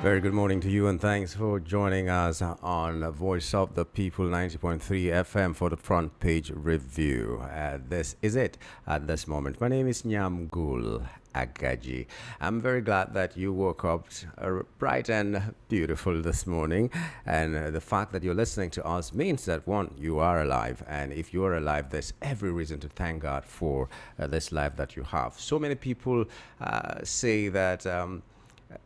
Very good morning to you, and thanks for joining us on Voice of the People 90.3 FM for the front page review. This is it at this moment. My name is Nyamgul Agaji. I'm very glad that you woke up bright and beautiful this morning, and the fact that you're listening to us means that one, you are alive, and if you are alive, there's every reason to thank God for this life that you have. So many people say that.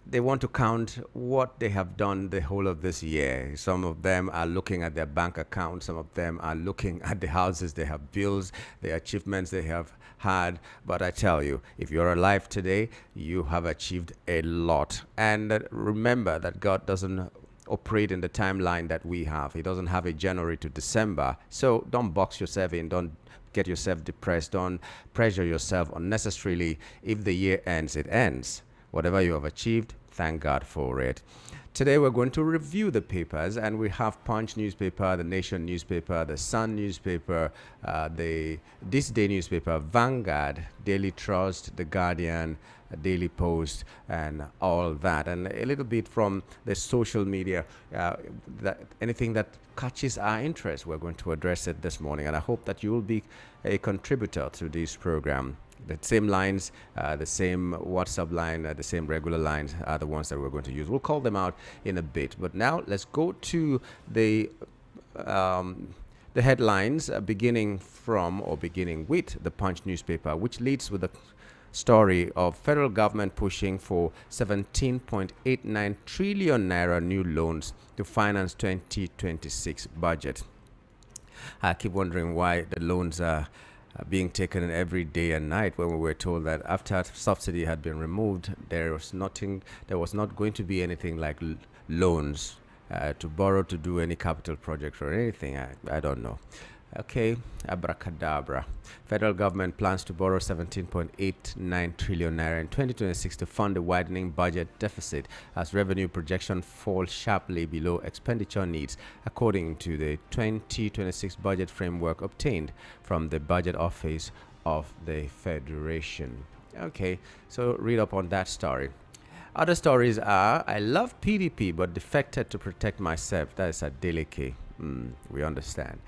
They want to count what they have done the whole of this year. Some of them are looking at their bank account. Some of them are looking at the houses they have built, the achievements they have had. But I tell you, if you're alive today, you have achieved a lot. And remember that God doesn't operate in the timeline that we have. He doesn't have a January to December. So don't box yourself in. Don't get yourself depressed. Don't pressure yourself unnecessarily. If the year ends, it ends. Whatever you have achieved, thank God for it. Today we're going to review the papers, and we have Punch newspaper, the Nation newspaper, the Sun newspaper, the This Day newspaper, Vanguard, Daily Trust, The Guardian, Daily Post, and all that, and a little bit from the social media. Anything that catches our interest, we're going to address it this morning, and I hope that you will be a contributor to this program. The same lines, the same WhatsApp line, the same regular lines are the ones that we're going to use. We'll call them out in a bit. But now let's go to the headlines beginning with the Punch newspaper, which leads with the story of federal government pushing for 17.89 trillion naira new loans to finance 2026 budget. I keep wondering why the loans are being taken every day and night, when we were told that after subsidy had been removed, there was not going to be anything like loans to borrow to do any capital project or anything. I don't know. Okay, abracadabra. Federal government plans to borrow 17.89 trillion naira in 2026 to fund the widening budget deficit as revenue projection falls sharply below expenditure needs, according to the 2026 budget framework obtained from the Budget Office of the Federation. Okay, so read up on that story. Other stories are: I love PDP but defected to protect myself. That is a Deleke. We understand.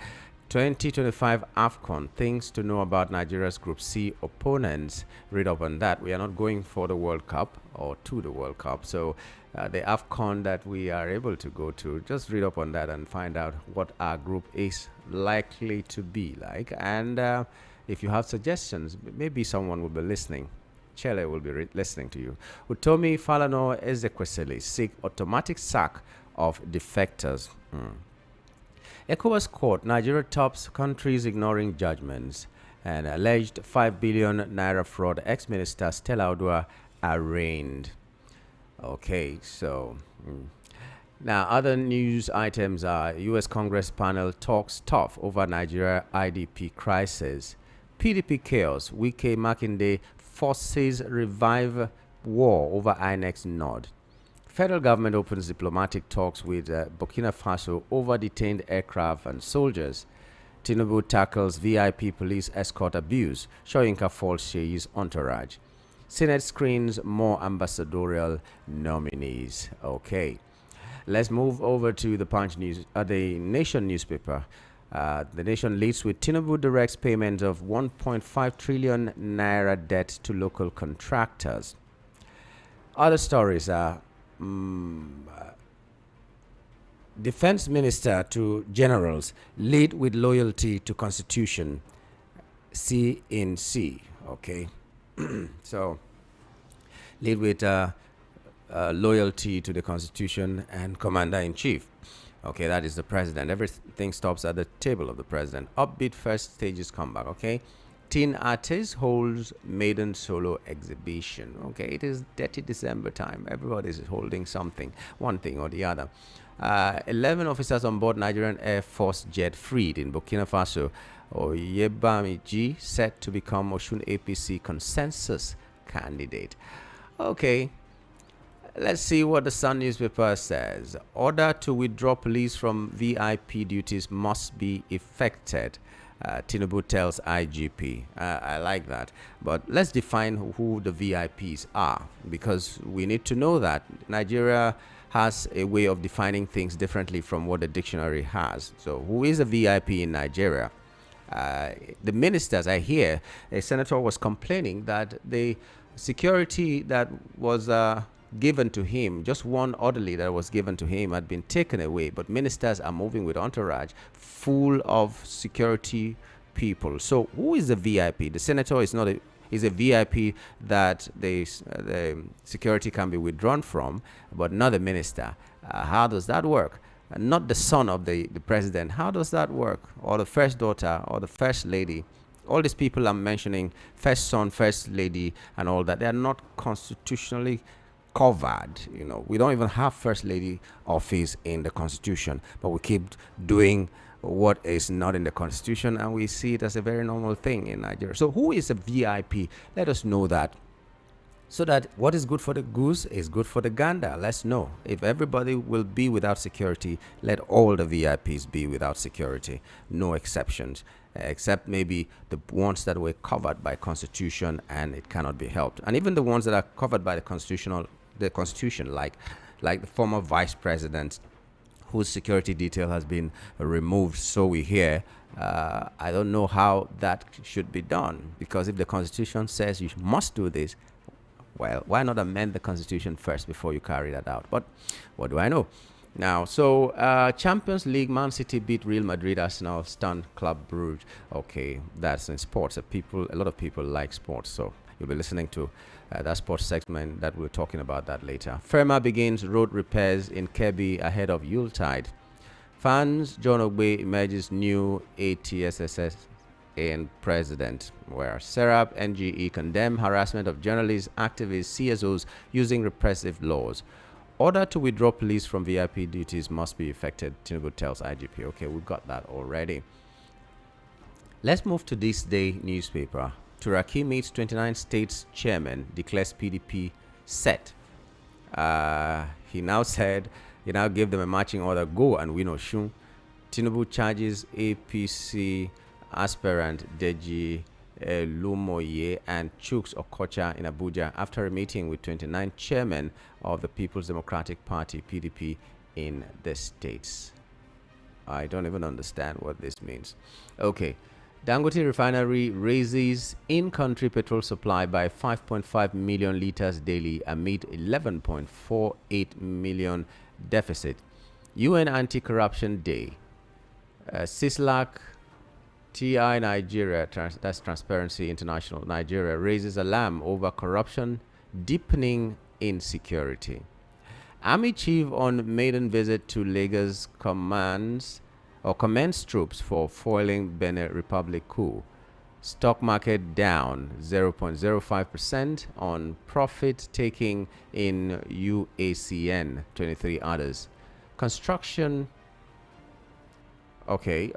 2025 AFCON, things to know about Nigeria's Group C opponents. Read up on that. We are not going for the World Cup or to the World Cup. So the AFCON that we are able to go to, just read up on that and find out what our group is likely to be like. And if you have suggestions, maybe someone will be listening. Chele will be listening to you. Utomi Falano Ezekwesili seek automatic sack of defectors. ECOWAS court, Nigeria tops countries ignoring judgments, and alleged 5 billion naira fraud ex-minister Stella Odua arraigned. Okay, so now other news items are: U.S. Congress panel talks tough over Nigeria IDP crisis. PDP chaos, Wike Makinde forces revive war over INEX nod. Federal government opens diplomatic talks with Burkina Faso over detained aircraft and soldiers. Tinubu tackles VIP police escort abuse. Shoyinka falls Sheyi's entourage. Senate screens more ambassadorial nominees. Okay, let's move over to the Punch News, the Nation newspaper. The Nation leads with Tinubu directs payment of 1.5 trillion naira debt to local contractors. Other stories are: Defense Minister to Generals lead with loyalty to Constitution. C in C. Okay, so lead with loyalty to the Constitution and Commander in Chief. Okay, that is the president. Everything stops at the table of the president. Upbeat first stages comeback. Okay. Teen artist holds maiden solo exhibition. Okay, it is dirty December time. Everybody is holding something, one thing or the other. 11 officers on board Nigerian Air Force jet freed in Burkina Faso. Oyebamiji set to become Osun APC consensus candidate. Okay, let's see what the Sun newspaper says. Order to withdraw police from VIP duties must be effected. Tinubu tells IGP. I like that. But let's define who the VIPs are, because we need to know that Nigeria has a way of defining things differently from what the dictionary has. So who is a VIP in Nigeria? The ministers, I hear a senator was complaining that the security that was given to him, just one orderly that was given to him, had been taken away. But ministers are moving with entourage full of security people. So who is the VIP? The senator is not a VIP that the security can be withdrawn from, but not a minister. How does that work? Not the son of the president. How does that work? Or the first daughter, or the first lady? All these people I'm mentioning, first son, first lady, and all that, they are not constitutionally covered. You know, we don't even have first lady office in the constitution, but we keep doing what is not in the constitution, and we see it as a very normal thing in Nigeria. So who is a VIP? Let us know that, so that what is good for the goose is good for the gander. Let's know. If everybody will be without security, let all the VIPs be without security. No exceptions, except maybe the ones that were covered by constitution and it cannot be helped. And even the ones that are covered by the constitution, like the former vice president, whose security detail has been removed, so we hear. I don't know how that should be done, because if the constitution says you must do this, well, why not amend the constitution first before you carry that out? But what do I know? Now, so Champions League, Man City beat Real Madrid, Arsenal stunned Club Brugge. Okay, that's in sports. A lot of people like sports, so you'll be listening to that sports segment that we're talking about that later. FEMA begins road repairs in Kebbi ahead of Yuletide. Fans, John Ogbe emerges new ATSSS and president, where Serap NGE condemn harassment of journalists, activists, CSOs using repressive laws. Order to withdraw police from VIP duties must be effected, Tinubu tells IGP. Okay, we've got that already. Let's move to this day newspaper. Turaki meets 29 states chairman, declares PDP set. He now gave them a marching order, go and win Oshun. Tinubu charges APC aspirant Deji Lumoye and Chuks Okocha in Abuja after a meeting with 29 chairmen of the People's Democratic Party, PDP, in the states. I don't even understand what this means. Okay. Dangote refinery raises in-country petrol supply by 5.5 million liters daily amid 11.48 million deficit. UN Anti-Corruption Day. CISLAC TI Nigeria, that's Transparency International Nigeria, raises alarm over corruption deepening insecurity. Army chief on maiden visit to Lagos commends troops for foiling Benin Republic coup. Stock market down 0.05% on profit taking in UACN, 23 others. Construction. Okay,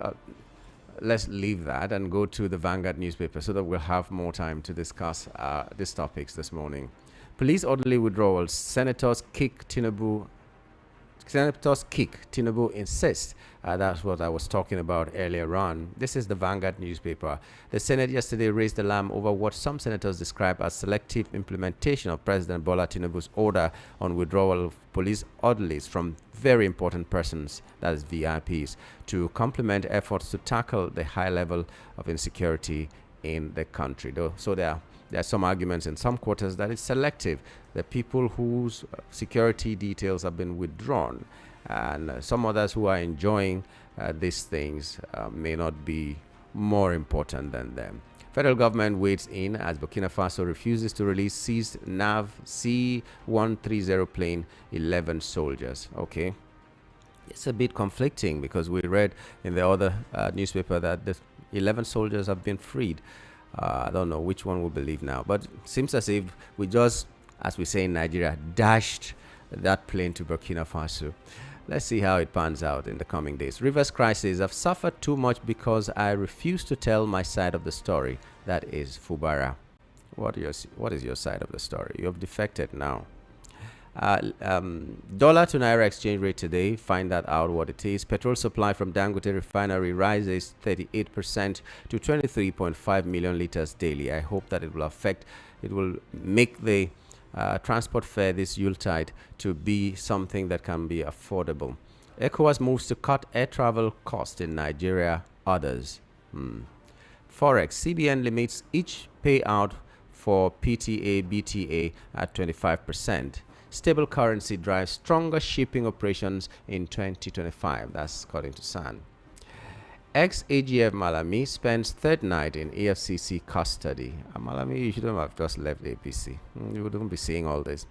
let's leave that and go to the Vanguard newspaper so that we'll have more time to discuss these topics this morning. Police orderly withdrawal. Senators kick Tinubu insist. That's what I was talking about earlier on. This is the Vanguard newspaper. The Senate yesterday raised alarm over what some senators describe as selective implementation of President Bola Tinubu's order on withdrawal of police orderlies from very important persons, that is VIPs, to complement efforts to tackle the high level of insecurity in the country. So there are some arguments in some quarters that it's selective. The people whose security details have been withdrawn, and some others who are enjoying these things may not be more important than them. Federal government waits in as Burkina Faso refuses to release seized NAV C-130 plane, 11 soldiers. Okay. It's a bit conflicting because we read in the other newspaper that the 11 soldiers have been freed. I don't know which one we'll believe now, but it seems as if we just, as we say in Nigeria, dashed that plane to Burkina Faso. Let's see how it pans out in the coming days. Rivers crisis. I've suffered too much because I refuse to tell my side of the story. That is Fubara. What is your side of the story? You have defected now. Dollar to naira exchange rate today. Find that out what it is. Petrol supply from Dangote refinery rises 38% to 23.5 million liters daily. I hope that it will make the transport fare this Yuletide to be something that can be affordable. ECOWAS moves to cut air travel cost in Nigeria. Others. Forex. CBN limits each payout for PTA, BTA at 25%. Stable currency drives stronger shipping operations in 2025. That's according to SAN. Ex-AGF Malami spends third night in EFCC custody. Malami, you shouldn't have just left the APC. You wouldn't be seeing all this.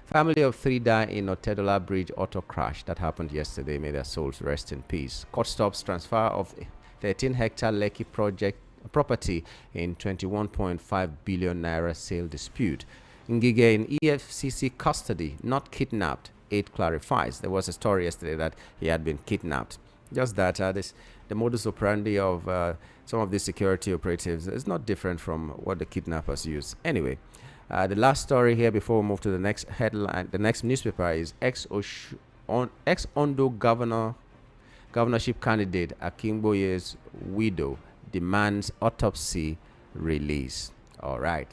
Family of 3 die in Otedola Bridge auto crash that happened yesterday. May their souls rest in peace. Court stops transfer of 13-hectare Lekki project property in 21.5 billion naira sale dispute. Ngige in EFCC custody, not kidnapped. 8 clarifies. There was a story yesterday that he had been kidnapped. Just that the modus operandi of some of these security operatives is not different from what the kidnappers use. Anyway, the last story here before we move to the next headline, the next newspaper is ex-Ondo governorship candidate Akingboye's widow demands autopsy release. All right.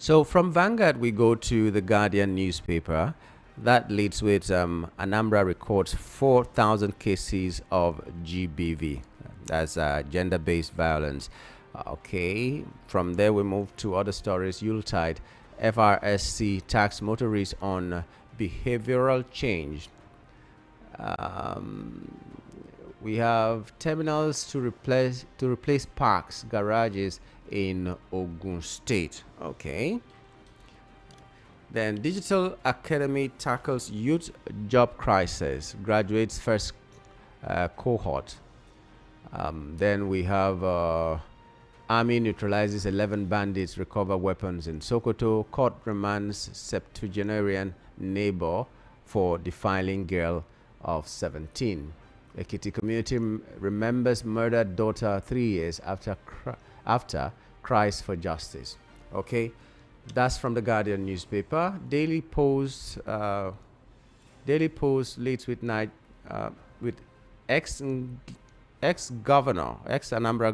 So from Vanguard, we go to the Guardian newspaper. That leads with Anambra records 4,000 cases of GBV. That's gender-based violence. Okay. From there, we move to other stories. Yuletide. FRSC tax motorists on behavioral change. We have terminals to replace parks, garages in Ogun State. Okay. Then Digital Academy tackles youth job crisis, graduates first cohort. Then we have Army neutralizes 11 bandits, recover weapons in Sokoto. Court remands septuagenarian neighbor for defiling girl of 17. Ekiti community remembers murdered daughter 3 years after cries for justice. Okay, that's from the Guardian newspaper. Daily Post leads with ex-Anambra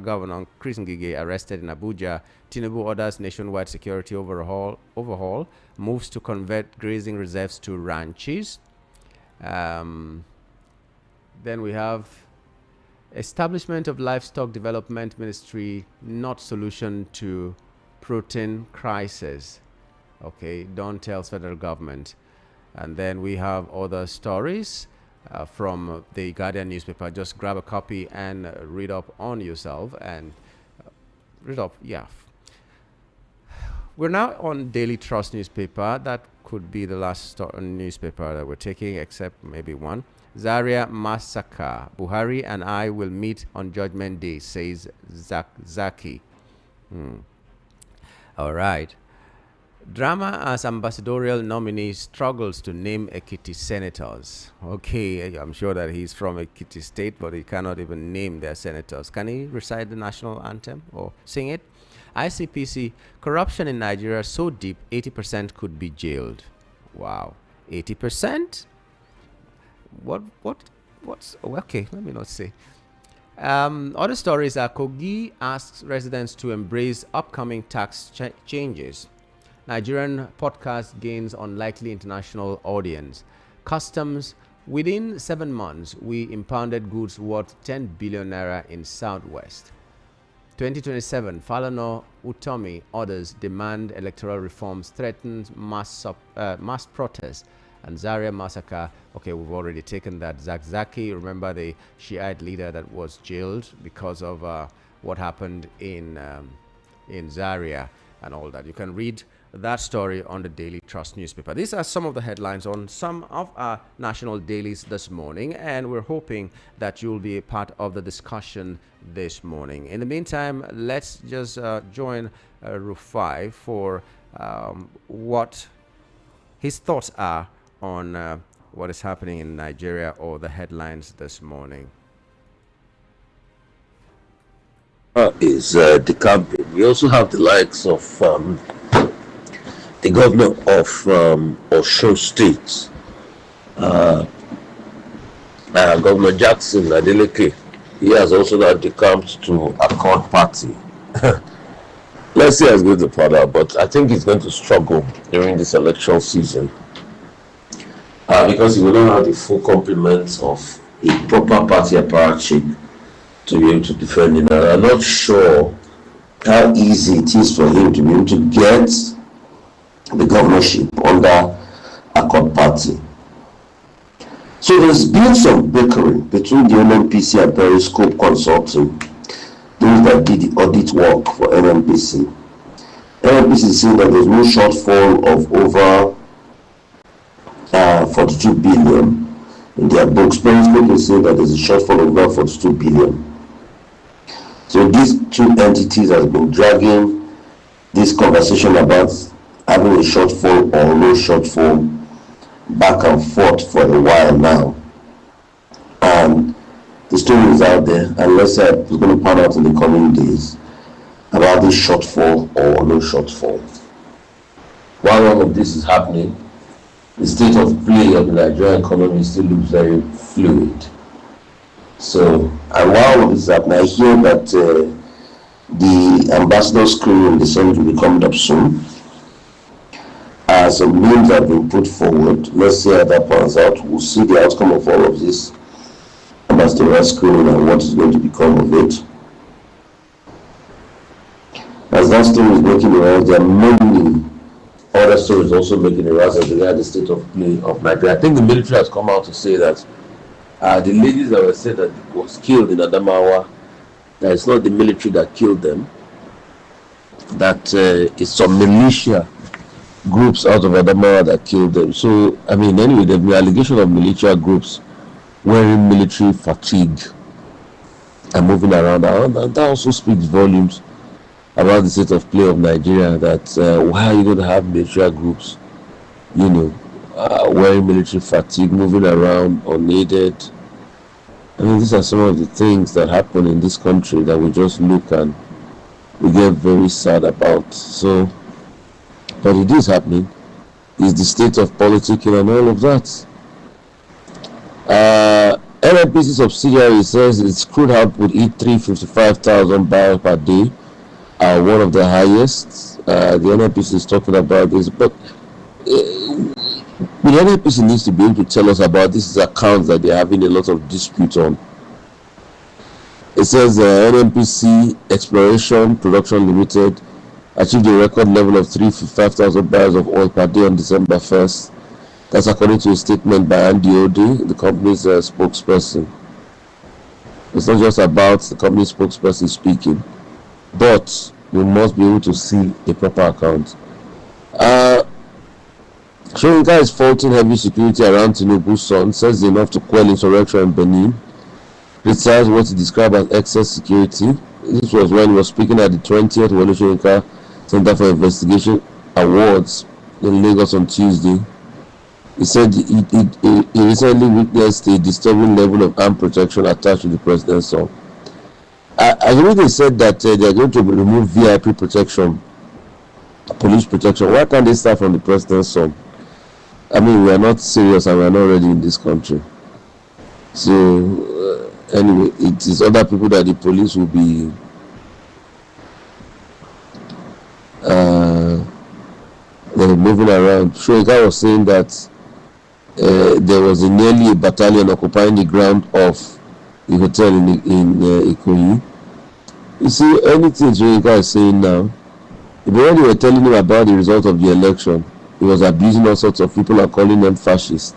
governor Chris Ngige arrested in Abuja. Tinubu orders nationwide security overhaul. Moves to convert grazing reserves to ranches. Then we have establishment of livestock development ministry, not solution to protein crisis. Okay, Don tells federal government. And then we have other stories from the Guardian newspaper. Just grab a copy and read up on yourself and read up. Yeah. We're now on Daily Trust newspaper. That could be the last newspaper that we're taking, except maybe one. Zaria massacre. Buhari and I will meet on Judgment Day, says Zaki. All right. Drama as ambassadorial nominee struggles to name Ekiti senators. Okay, I'm sure that he's from Ekiti State, but he cannot even name their senators. Can he recite the national anthem or sing it? ICPC, corruption in Nigeria so deep, 80% could be jailed. Wow, 80%? What's okay, let me not say. Other stories are Kogi asks residents to embrace upcoming tax changes. Nigerian podcast gains unlikely international audience. Customs, within 7 months, we impounded goods worth 10 billion naira in Southwest. 2027, Falana Utomi orders demand electoral reforms, threatens mass protests. And Zaria massacre, okay, we've already taken that. Zaki, remember the Shiite leader that was jailed because of what happened in Zaria and all that. You can read that story on the Daily Trust newspaper. These are some of the headlines on some of our national dailies this morning, and we're hoping that you'll be a part of the discussion this morning. In the meantime, let's just join Rufai for what his thoughts are on what is happening in Nigeria or the headlines this morning. Is decamping. We also have the likes of the governor of Osun State, Governor Jackson Adeleke, he has also now decamped to Accord Party. Let's see how it's going to pan out, but I think he's going to struggle during this election season because he will not have the full complement of a proper party apparatchik to be able to defend him. And I'm not sure how easy it is for him to be able to get the governorship under Accord Party. So there's been some bickering between the NNPC and Periscope Consulting, those that did the audit work for NNPC. NNPC is saying that there's no shortfall of over 42 billion in their books. Periscope is saying that there's a shortfall of over 42 billion. So these two entities have been dragging this conversation about having a shortfall or no shortfall back and forth for a while now, and the story is out there, and let's say it's going to pan out in the coming days about this shortfall or no shortfall. While all of this is happening, the state of play of the Nigerian economy still looks very fluid. So, and while all of this is happening, I hear that the ambassador screening in the Senate will be coming up soon. Some names have been put forward. Let's see how that pans out. We'll see the outcome of all of this ambassador screening and what is going to become of it. As that story is making the rounds, there are many other stories also making the rounds as regard the state of play of Nigeria. I think the military has come out to say that the ladies that were said that was killed in Adamawa, that it's not the military that killed them, that it's some militia groups out of Adamawa that killed them. So, I mean, anyway, there's been allegation of militia groups wearing military fatigue and moving around. And that also speaks volumes about the state of play of Nigeria, that why are you going to have military groups, wearing military fatigue, moving around unaided? I mean, these are some of the things that happen in this country that we just look and we get very sad about. So, but it is happening. Is the state of politics and all of that. NNPC subsidiary says its crude output hit 355,000 barrels per day, one of the highest. The NNPC is talking about this, but the NNPC needs to be able to tell us about these accounts that they're having a lot of dispute on. It says NNPC Exploration Production Limited achieved a record level of 355,000 barrels of oil per day on December 1st. That's according to a statement by Andy Ode, the company's spokesperson. It's not just about the company's spokesperson speaking, but we must be able to see a proper account. Shoyinka is faulting heavy security around Tinubu's son, says enough to quell insurrection in Benin. Criticized what he described as excess security. This was when he was speaking at the 20th Wole Soyinka Center for Investigation Awards in Lagos on Tuesday. He said he recently witnessed a disturbing level of armed protection attached to the president's son. I believe they said that they are going to remove VIP protection, police protection. Why can't they start from the president's son? I mean, we are not serious and we are not ready in this country. So, anyway, it is other people that the police will be they're moving around. Shoyinka was saying that there was nearly a battalion occupying the ground of the hotel in Ikoyi. You see, anything Shoyinka is saying now, when they were telling him about the result of the election, he was abusing all sorts of people and calling them fascists.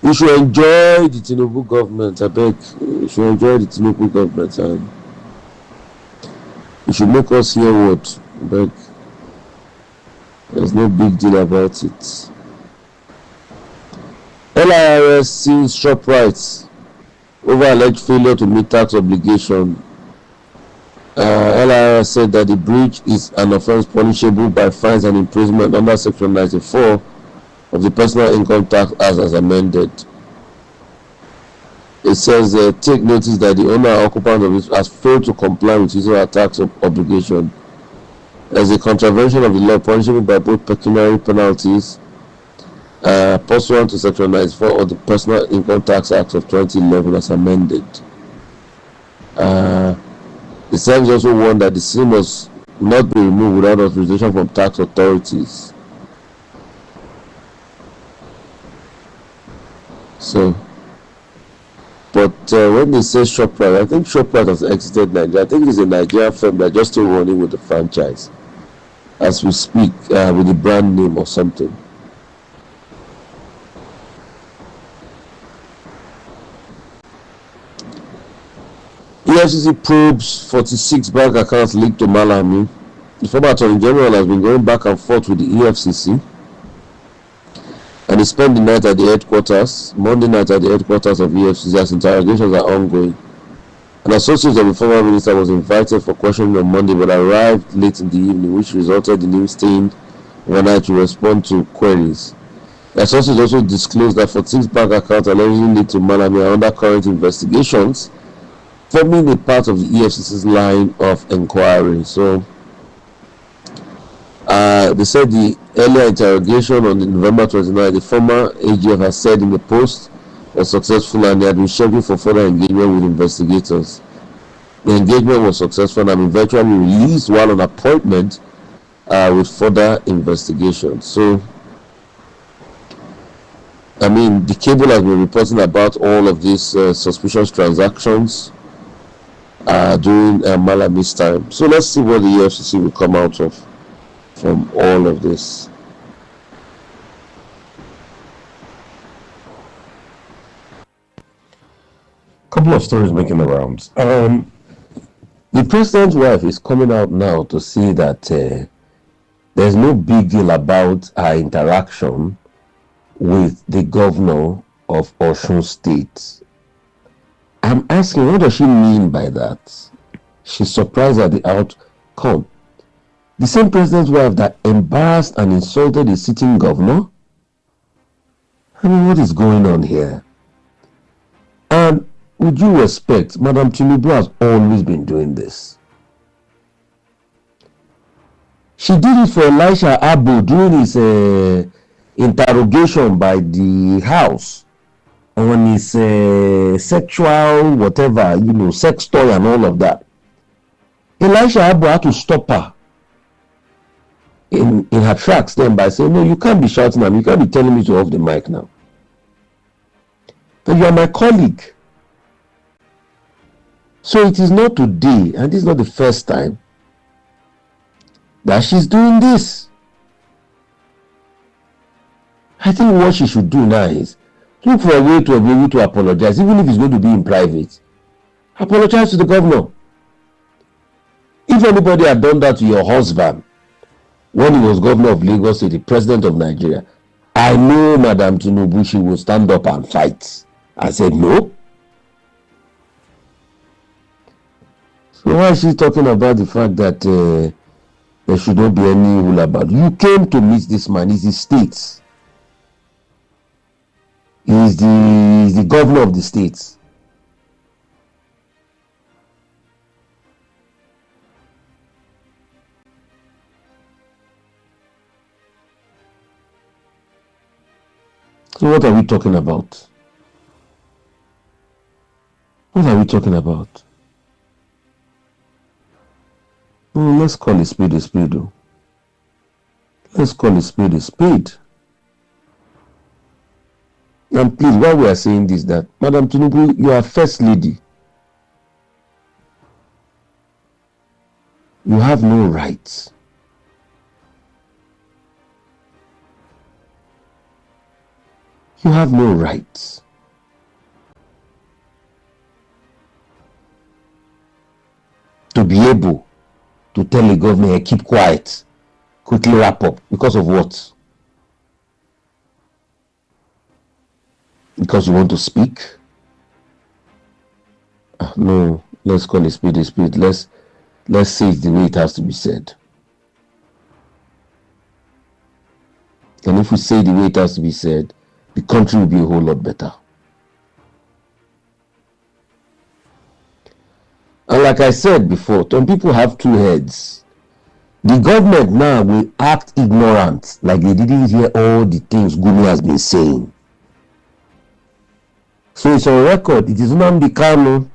You should enjoy the Tinubu government, I beg. You should enjoy the Tinubu government, and you should make us hear what, I beg. There's no big deal about it. LIRS sees ShopRite over alleged failure to meet tax obligation. LIRS said that the breach is an offence punishable by fines and imprisonment under Section 94 of the Personal Income Tax Act as amended. It says, take notice that the owner or occupant of it has failed to comply with his or her tax obligation. as a contravention of the law punishable by both pecuniary penalties pursuant to Section 94 of the Personal Income Tax Act of 2011 as amended. The service also warned that the seal must not be removed without authorization from tax authorities. So, but when they say ShopRite, I think ShopRite has exited Nigeria. I think it's a Nigerian firm that just still running with the franchise as we speak, with the brand name or something. EFCC probes 46 bank accounts linked to Malami. The former Attorney General has been going back and forth with the EFCC, and he spent the night at the headquarters, Monday night at the headquarters of EFCC, as interrogations are ongoing. An associate of the former minister was invited for questioning on Monday, but arrived late in the evening, which resulted in him staying overnight to respond to queries. The associate also disclosed that 46 bank accounts allegedly linked to Malami are under current investigations, forming a part of the EFCC's line of inquiry. So, they said the earlier interrogation on November 29, the former AGF has said in the post was successful and they had been scheduled for further engagement with investigators. The engagement was successful and eventually released while on appointment with further investigation. So, I mean, the cable has been reporting about all of these suspicious transactions during Malami's time. So let's see what the EFCC will come out of from all of this. Couple of stories making the rounds. The president's wife is coming out now to say that there's no big deal about her interaction with the governor of Osun State. I'm asking, what does she mean by that? She's surprised at the outcome. The same president's wife that embarrassed and insulted the sitting governor? I mean, what is going on here? And with due respect, Madam Tinubu has always been doing this. She did it for Elisha Abu during his interrogation by the House on his sexual whatever, sex toy and all of that. Elisha Abu had to stop her in her tracks then by saying, no, you can't be shouting at me, you can't be telling me to off the mic now. But you are my colleague. So it is not today, and this is not the first time that she's doing this. I think what she should do now is look for a way to be able to apologize, even if it's going to be in private. Apologize to the governor. If anybody had done that to your husband when he was governor of Lagos State, the president of Nigeria, I know Madam Tinubu, she will stand up and fight. I said no. So why is she talking about the fact that there should not be any rule about it? You came to meet this man. He's the state. He's the governor of the state. So what are we talking about? What are we talking about? Let's call a spade a spade. Let's call a spade a spade. And please, while we are saying this, that Madam Tinubu, you are first lady. You have no rights. You have no rights. To be able to tell the government, hey, keep quiet, quickly wrap up. Because of what? Because you want to speak? No, let's call a spade a spade. Let's say it the way it has to be said. And if we say the way it has to be said, the country will be a whole lot better. And like I said before, some people have two heads. The government now will act ignorant, like they didn't hear all the things Gumi has been saying. So it's on record. It is Nnamdi Kanu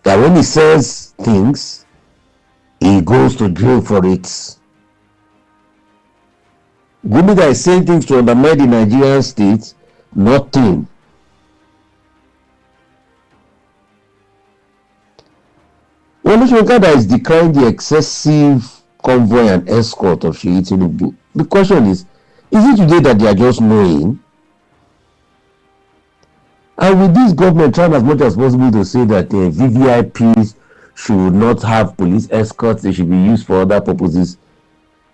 that when he says things, he goes to jail for it. Gumi that is saying things to undermine the Nigerian state, nothing. Olusegun is decrying the excessive convoy and escort of Seyi Tinubu. The question is it today that they are just knowing? And with this government trying as much as possible to say that VVIPs should not have police escorts, they should be used for other purposes,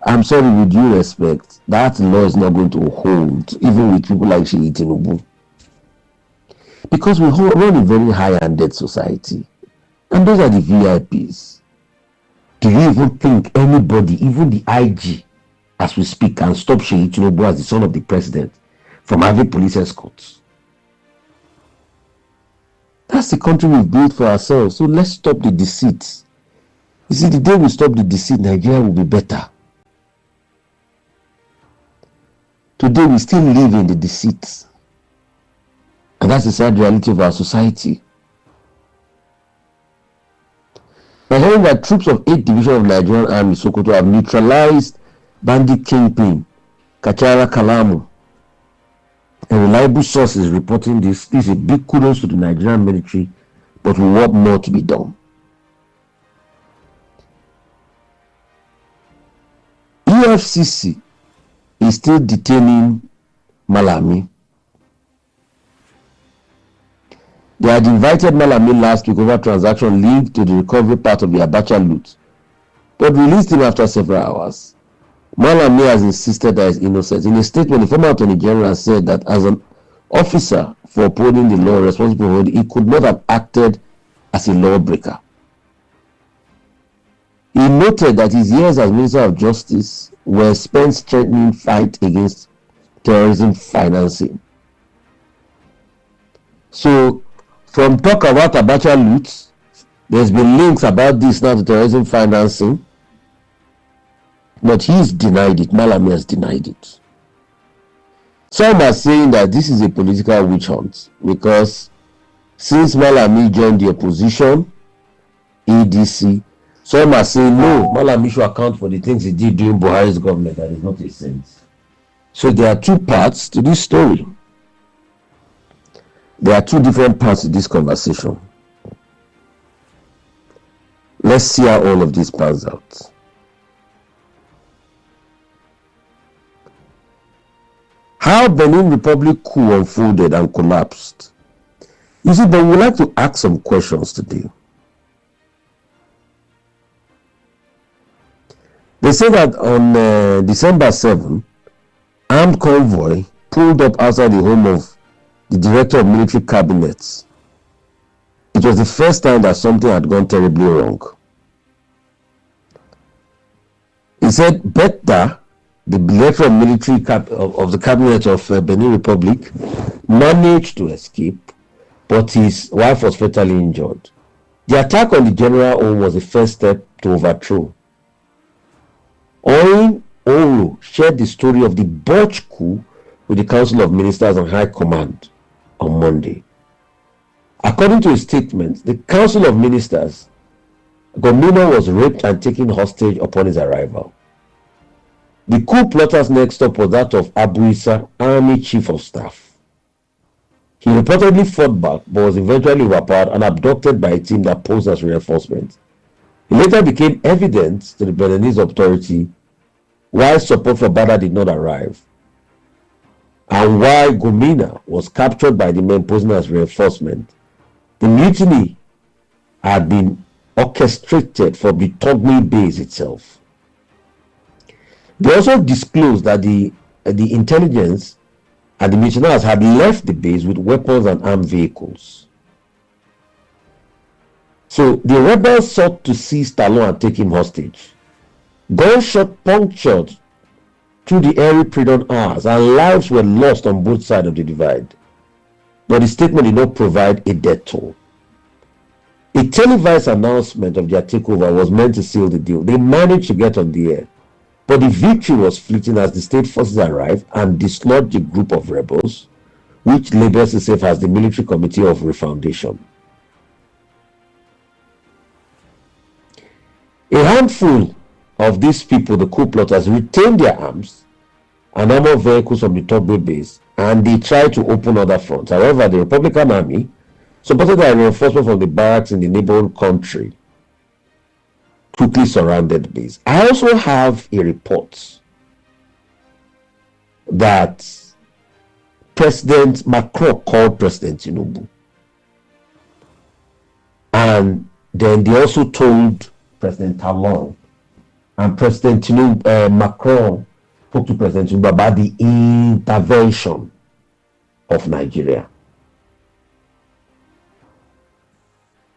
I'm sorry, with due respect, that law is not going to hold, even with people like Seyi Tinubu. Because we run a very high-handed society. And those are the VIPs. Do you even think anybody, even the IG, as we speak, can stop Seyi Tinubu as the son of the president from having police escorts? That's the country we've built for ourselves. So let's stop the deceit. You see, the day we stop the deceit, Nigeria will be better. Today we still live in the deceit. And that's the sad reality of our society. We're hearing that troops of 8th Division of Nigerian Army Sokoto have neutralized bandit kingpin Kachara Kalamu. A reliable source is reporting this. This is a big kudos to the Nigerian military, but we want more to be done. EFCC is still detaining Malami. They had invited Malami last week over transaction linked to the recovery part of the Abacha loot, but released him after several hours. Malami has insisted that he is innocent. In a statement, the former Attorney General said that as an officer for upholding the law responsible for it, he could not have acted as a lawbreaker. He noted that his years as Minister of Justice were spent strengthening fight against terrorism financing. So, from talk about Abacha loot, there's been links about this now to terrorism financing, but he's denied it. Malami has denied it. Some are saying that this is a political witch hunt because since Malami joined the opposition, ADC, some are saying no, Malami should account for the things he did during Buhari's government. That is not a sense. So there are two parts to this story. There are two different parts to this conversation. Let's see how all of this pans out. How Benin Republic coup unfolded and collapsed. You see, but we would like to ask some questions today. They say that on December 7, armed convoy pulled up outside the home of the Director of Military Cabinets. It was the first time that something had gone terribly wrong. He said Betta, the Director of Military of the Cabinet of Benin Republic, managed to escape, but his wife was fatally injured. The attack on the general home was the first step to overthrow. Orin Oro shared the story of the botched coup with the Council of Ministers and High Command on Monday. According to his statement, the Council of Ministers, Gomino was raped and taken hostage upon his arrival. The coup plotter's next stop was that of Abu Issa, Army Chief of Staff. He reportedly fought back but was eventually overpowered and abducted by a team that posed as reinforcement. It later became evident to the Beninese authority why support for Bada did not arrive and why Gomina was captured by the men posing as reinforcement. The mutiny had been orchestrated from the Togmi base itself. They also disclosed that the intelligence and the mutineers had left the base with weapons and armed vehicles. So the rebels sought to seize Talon and take him hostage. Gunshot punctured through the early pre-dawn hours and lives were lost on both sides of the divide. But the statement did not provide a death toll. A televised announcement of their takeover was meant to seal the deal. They managed to get on the air, but the victory was fleeting as the state forces arrived and dislodged a group of rebels, which labels itself as the Military Committee of Refoundation. A handful of these people, the coup plotters, retained their arms and armored vehicles from the Togbe base, and they tried to open other fronts. However, the Republican Army, supported by reinforcements from the barracks in the neighboring country, quickly surrounded the base. I also have a report that President Macron called President Tinubu, and then they also told President Talon, and President Tinubu, Macron spoke to President Tinubu about the intervention of Nigeria.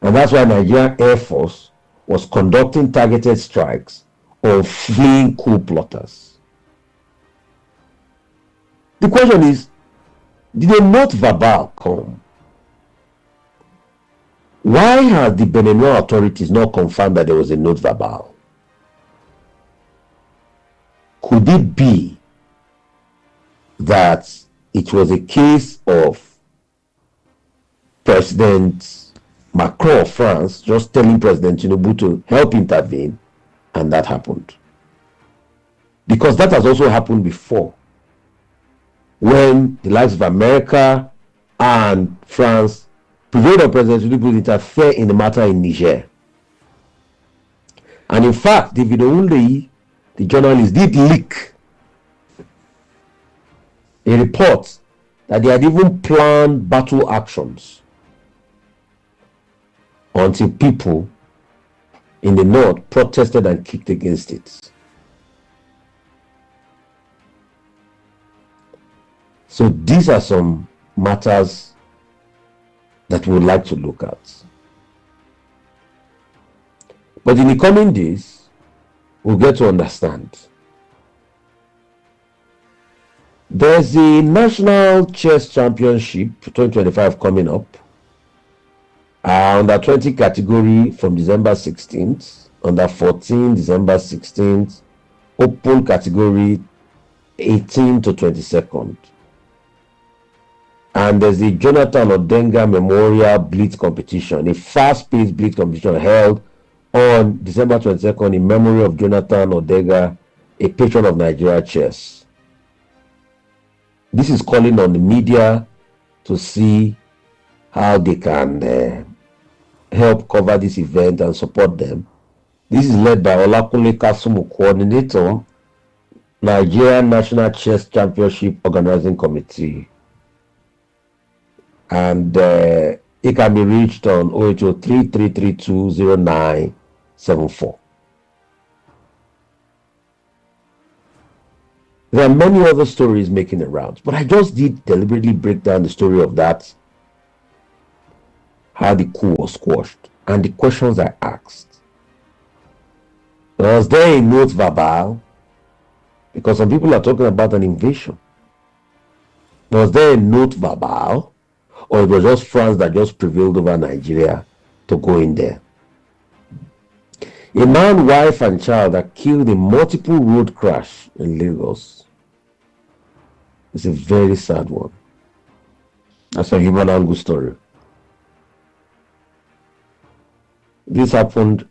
And that's why Nigerian Air Force was conducting targeted strikes on fleeing coup plotters. The question is, did a note verbal come? Why have the Benin authorities not confirmed that there was a note verbal? Could it be that it was a case of President Macron of France just telling President Tinubu to help intervene, and that happened? Because that has also happened before, when the likes of America and France prevailed on President Tinubu to interfere in the matter in Niger. And in fact, David Ounlei, the journalist, did leak a report that they had even planned battle actions until people in the north protested and kicked against it. So these are some matters that we would like to look at. But in the coming days, we'll get to understand. There's the National Chess Championship 2025 coming up. Under 20 category from December 16th, under 14 December 16th, open category 18 to 22nd. And there's the Jonathan Odenga Memorial Blitz Competition, a fast-paced blitz competition held on December 22nd in memory of Jonathan Odenga, a patron of Nigeria chess. This is calling on the media to see how they can help cover this event and support them. This is led by Olakunle Kasumu, coordinator, Nigerian National Chess Championship Organizing Committee. And it can be reached on 0803-332-0974. There are many other stories making the rounds, but I just did deliberately break down the story of that, how the coup was squashed, and the questions I asked. Was there a note verbal? Because some people are talking about an invasion. Was there a note verbal? Or it was just France that just prevailed over Nigeria to go in there? A man, wife, and child are killed in multiple road crash in Lagos. It's a very sad one. That's a human angle story. This happened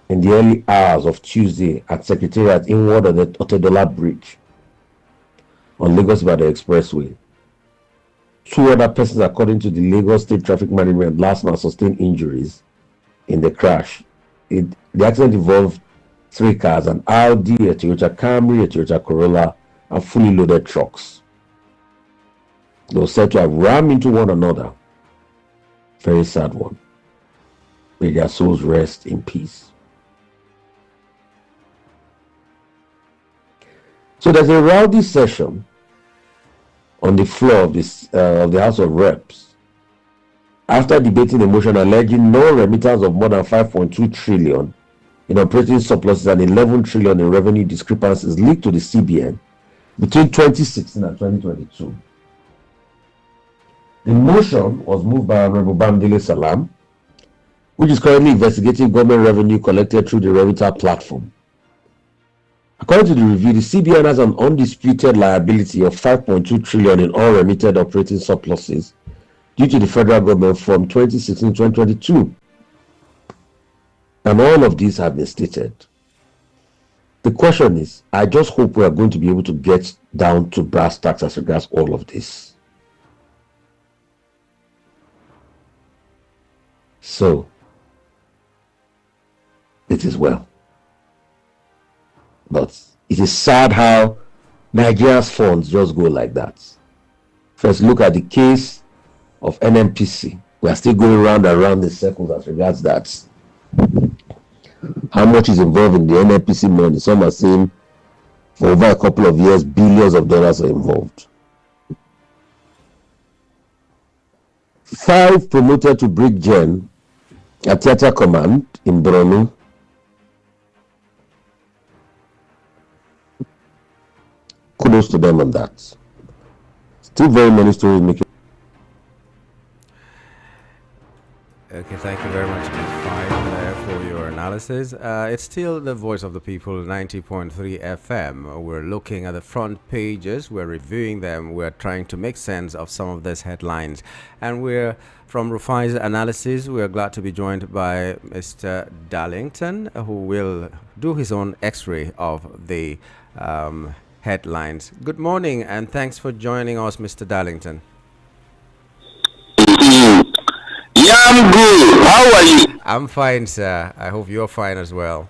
in the early hours of Tuesday at Secretariat inward of the Otedola Bridge on Lagos-Ibadan Expressway. 2 other persons, according to the Lagos State Traffic Management, last month sustained injuries in the crash. The accident involved 3 cars, an Audi, a Toyota Camry, a Toyota Corolla, and fully loaded trucks. They were said to have rammed into one another. Very sad one. May their souls rest in peace. So there's a rowdy session on the floor of the House of Reps after debating a motion alleging no remittance of more than 5.2 trillion in operating surpluses and 11 trillion in revenue discrepancies leaked to the CBN between 2016 and 2022. The motion was moved by Honorable Bamidele Salam, which is currently investigating government revenue collected through the Revita platform. According to the review, the CBN has an undisputed liability of 5.2 trillion in unremitted operating surpluses due to the federal government from 2016-2022. And all of these have been stated. The question is, I just hope we are going to be able to get down to brass tacks as regards all of this. So, it is well. But it is sad how Nigeria's funds just go like that. First, look at the case of NMPC. We are still going round and round in circles as regards that. How much is involved in the NMPC money? Some are saying for over a couple of years, billions of dollars are involved. 5 promoted to Brig Gen at Theatre Command in Borno. Kudos to them on that. Still very many stories making. Okay, thank you very much, Fine, for your analysis. It's still the voice of the people, 90.3 FM. We're looking at the front pages, we're reviewing them, we're trying to make sense of some of these headlines. And we're from Rufai's analysis, we're glad to be joined by Mr. Darlington, who will do his own x-ray of the headlines. Good morning, and thanks for joining us, Mr. Darlington. Yeah, I'm good. How are you? I'm fine, sir. I hope you're fine as well.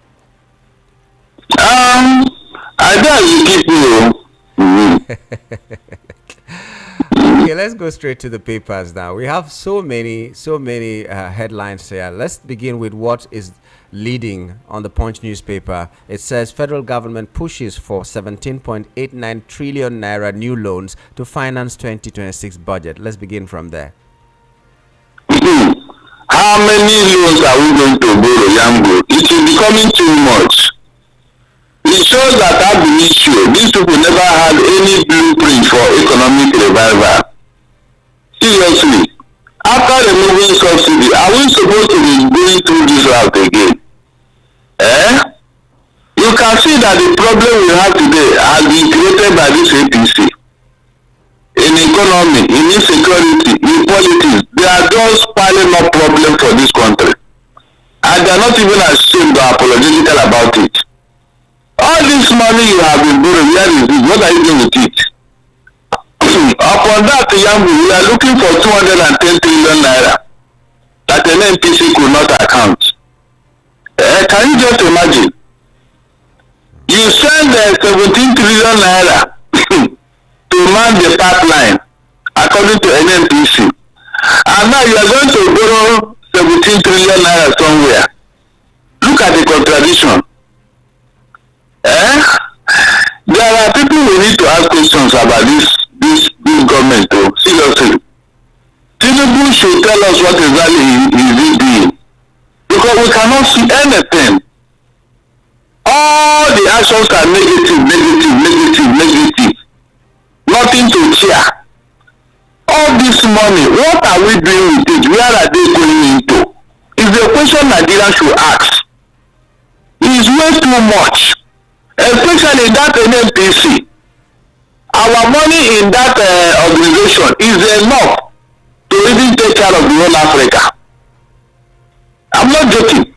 I don't keep you. Okay, let's go straight to the papers now. We have so many headlines here. Let's begin with what is leading on the Punch newspaper. It says federal government pushes for 17.89 trillion naira new loans to finance 2026 budget. Let's begin from there. How many loans are we going to borrow, Yamgo? It is becoming too much. It shows that at the issue, these people never had any blueprint for economic revival. Seriously, after removing subsidy, are we supposed to be going through this route again? You can see that the problem we have today has been created by this APC. In economy, in insecurity, in politics, they are just piling up problems for this country. And they are not even ashamed or apologetic about it. All this money you have been borrowing, where is it? What are you doing with it? Upon that, we are looking for 210 trillion naira that an NPC could not account. Can you just imagine? You send 17 trillion naira to man the pipeline according to NNPC, and now you are going to borrow 17 trillion naira somewhere. Look at the contradiction. There are people who need to ask questions about this government though. Seriously, Tinubu should tell us what exactly he doing, because we cannot see anything. All the actions are negative. Nothing to cheer. All this money, what are we doing with it? Where are they going into? Is the question Nigeria should ask. It is way too much. Especially in that NNPC. Our money in that organization is enough to even take care of the whole Africa. I'm not joking.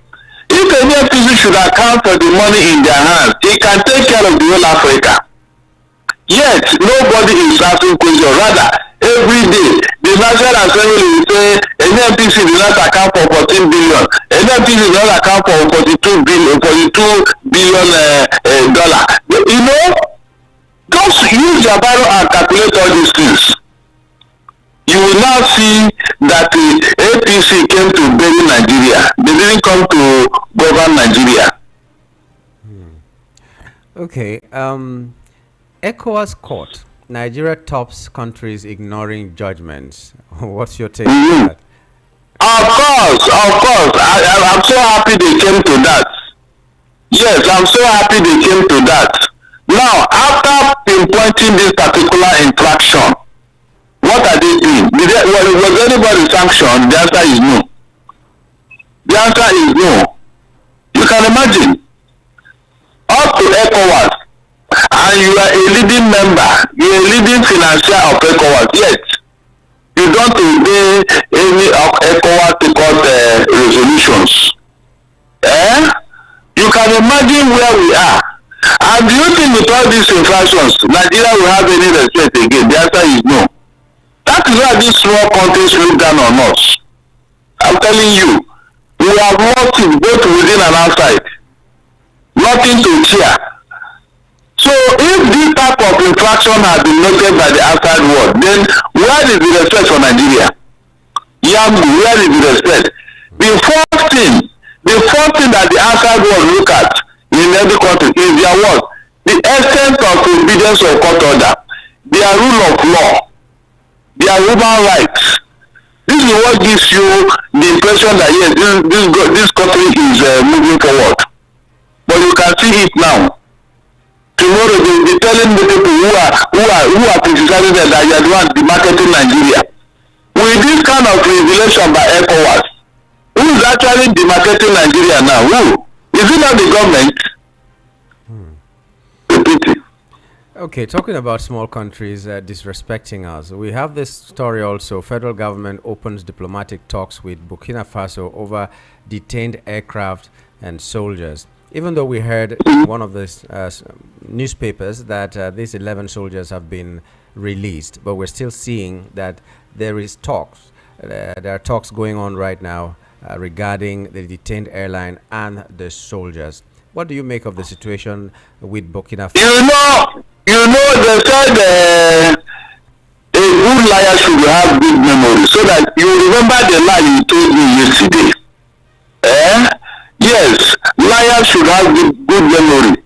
If NNPC should account for the money in their hands, it can take care of the whole Africa. Yet, nobody is asking questions. Rather, every day, the National Assembly will say, NNPC did not account for 14 billion. NNPC did not account for 42 billion dollar. You know, just use your Bible and calculate all these things. You will now see that the APC came to bury Nigeria. They didn't come to govern Nigeria. Okay. ECOWAS court. Nigeria tops countries ignoring judgments. What's your take on that? Of course. I'm so happy they came to that. Yes, I'm so happy they came to that. Now, after pinpointing this particular infraction, what are they doing? Was anybody sanctioned? The answer is no. The answer is no. You can imagine, up to ECOWAS, and you are a leading member, you are a leading financier of ECOWAS, yet you don't obey any of ECOWAS resolutions. You can imagine where we are. And do you think with all these infractions, Nigeria will have any respect again? The answer is no. That is why these small countries look down on us. I'm telling you, we have lost it both within and outside. Nothing to cheer. So if this type of infraction has been noted by the outside world, then where is the respect for Nigeria? Yambu, where is the respect? The first thing that the outside world look at in every country is their what? The extent of obedience of court order, their rule of law, their human rights. This is what gives you the impression that yes, this country is moving forward. But you can see it now. Tomorrow they will be telling the people who are criticizing them that you are the one demarketing Nigeria. With this kind of revelation by ECOWAS, who is actually demarketing Nigeria now? Who? Is it not the government? Okay, talking about small countries disrespecting us, we have this story also. Federal government opens diplomatic talks with Burkina Faso over detained aircraft and soldiers. Even though we heard in one of the newspapers that these 11 soldiers have been released, but we're still seeing that there is talks. There are talks going on right now regarding the detained airline and the soldiers. What do you make of the situation with Burkina Faso? You know, they said a good liar should have good memory, so that you remember the lie you told me yesterday. Yes, liars should have good memory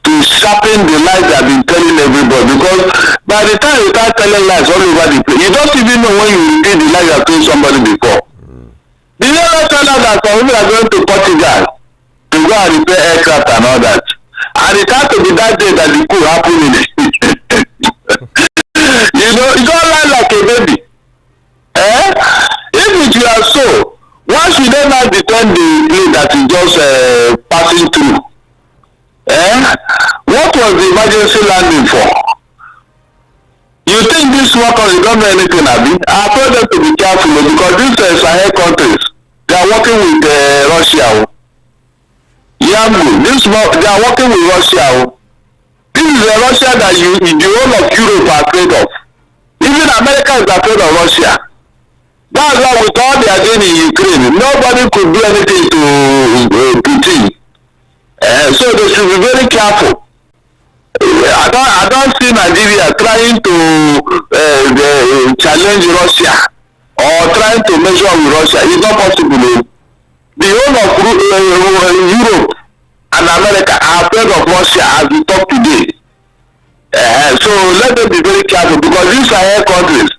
to sharpen the lies they have been telling everybody, because by the time you start telling lies all over the place, you don't even know when you repeat the lie you have told somebody before. Did you ever tell us that some people are going to Portugal to go and repair aircraft and all that? And it had to be that day that the coup happened in it. You know, you don't lie like a baby. If it were so, why should they not defend the plane that is just passing through? What was the emergency landing for? You think this small country don't know anything, Abi? I told them to be careful because these Sahel countries, they are working with Russia. Yambu, they are working with Russia. This is a Russia that the whole of Europe are afraid of. Even America is afraid of Russia. That's why with all they are doing in Ukraine, nobody could do anything to Putin. So they should be very careful. I don't see Nigeria trying to challenge Russia or trying to measure with Russia. It's not possible. The whole of Europe and America are afraid of Russia as we talk today. So let them be very careful, because these Sahel countries,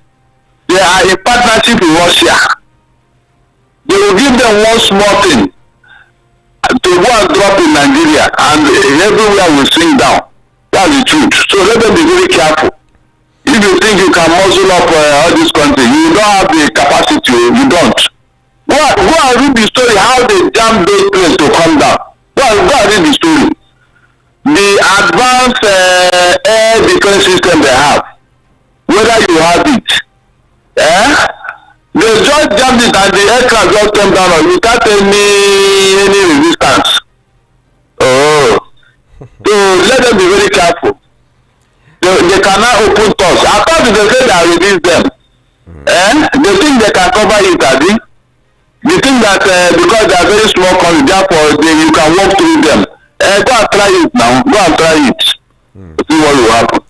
they are in partnership with Russia. They will give them one small thing to go and drop in Nigeria, and everywhere will sink down. That's the truth. So let them be very careful. If you think you can muzzle up all these countries, you don't have the capacity. You don't. Go and read the story how they jammed those planes to come down. Go and read the story. The advanced air defense system they have, whether you have it, they just jammed it and the aircraft just came down without any resistance. So let them be very careful. They cannot open doors. I thought they said they release them. They think they can cover it, Adi. They think that because they are very small country, therefore you can walk through them. Go and try it now. Go and try it. See what will happen.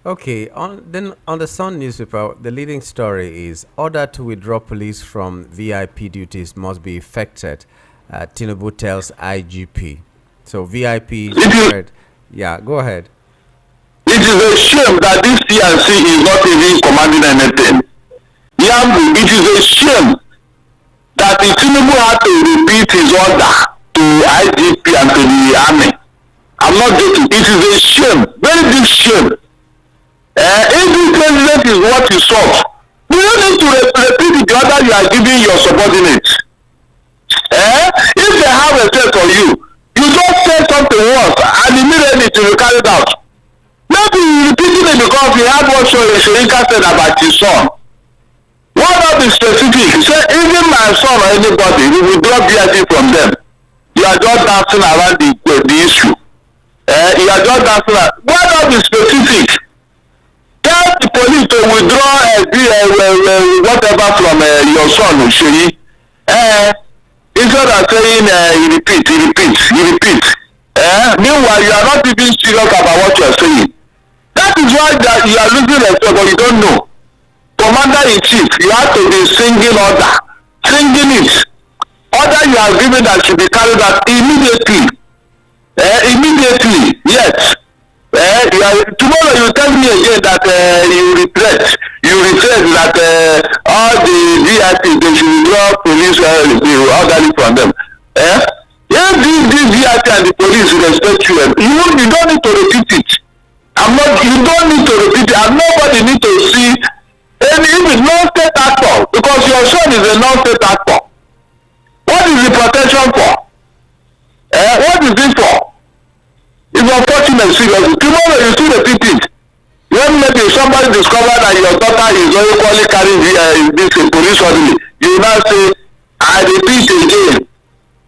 Okay, on the Sun newspaper, the leading story is order to withdraw police from VIP duties must be effected. Tinubu tells IGP. So VIP, yeah, go ahead. It is a shame that this CNC is not even commanding anything. Yambu, it is a shame that the Tinubu had to repeat his order to IGP and to the army. I'm not joking. It is a shame, very big shame. If the president is what you saw, do you need to repeat the order you are giving your subordinates? If they have a test for you, you just say something once and immediately it will be carried out. Maybe you repeating it because he had what Shoyinka said about his son. Why not be specific? Say even my son or anybody, we will drop BIT from them. You are just dancing around the issue. You are just dancing around. Why not be specific? Tell the police to withdraw whatever from your son, Sheyi. Instead of saying you repeat. Meanwhile, you are not even serious about what you are saying. That is why that you are losing respect, but you don't know. Commander-in-chief, you have to be singing it. Order you are given that should be carried out immediately. Yes. Tomorrow you tell me again that you regret that all the VIP they should withdraw police orderly from them. If this VIP and the police respect you, you don't need to repeat it. You don't need to repeat it, and nobody need to see any even non-state actor, because your son is a non-state actor. What is the protection for? What is it for? It's unfortunate, seriously. Tomorrow you still repeat it. When maybe somebody discover that your daughter is equally carrying this police orderly, you now say, I repeat again.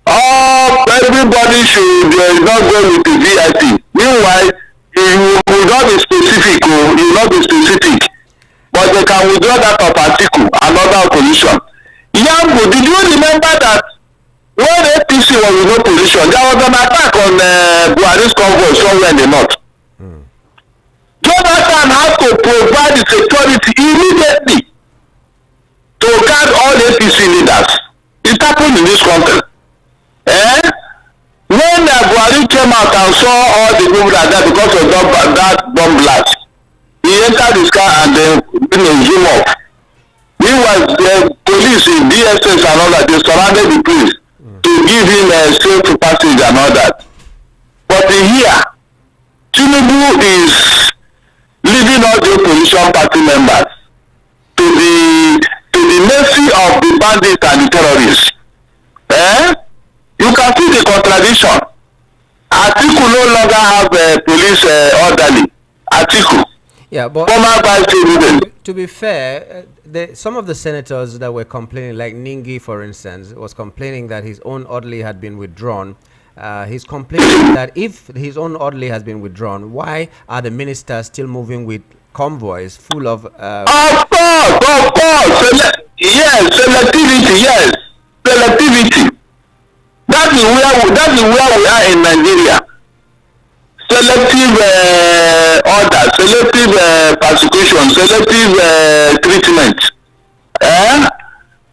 Everybody should not go with the VIP. Meanwhile, you will not be specific. But they can withdraw that of article, another opposition. Yambo, did you remember that when APC was in opposition, there was an attack on Buhari's convoy somewhere in the north? Jonathan has to provide the security immediately to guard all APC leaders. It happened in this country. When Buhari came out and saw all the people like that because of that bomb blast, he entered his car and then zoom off. Meanwhile, the police in DSS and all that, they surrounded the place to give him a safe passage and all that. But here, Tinubu is leaving all the opposition party members to the mercy of the bandits and the terrorists. You can see the contradiction. Atiku no longer have police orderly. Atiku. Yeah, but former vice president. To be fair, some of the senators that were complaining, like Ningi, for instance, was complaining that his own orderly had been withdrawn. He's complaining that if his own orderly has been withdrawn, why are the ministers still moving with convoys full of... Of course. Selectivity. That is where we are in Nigeria. Selective order, selective persecution, selective treatment.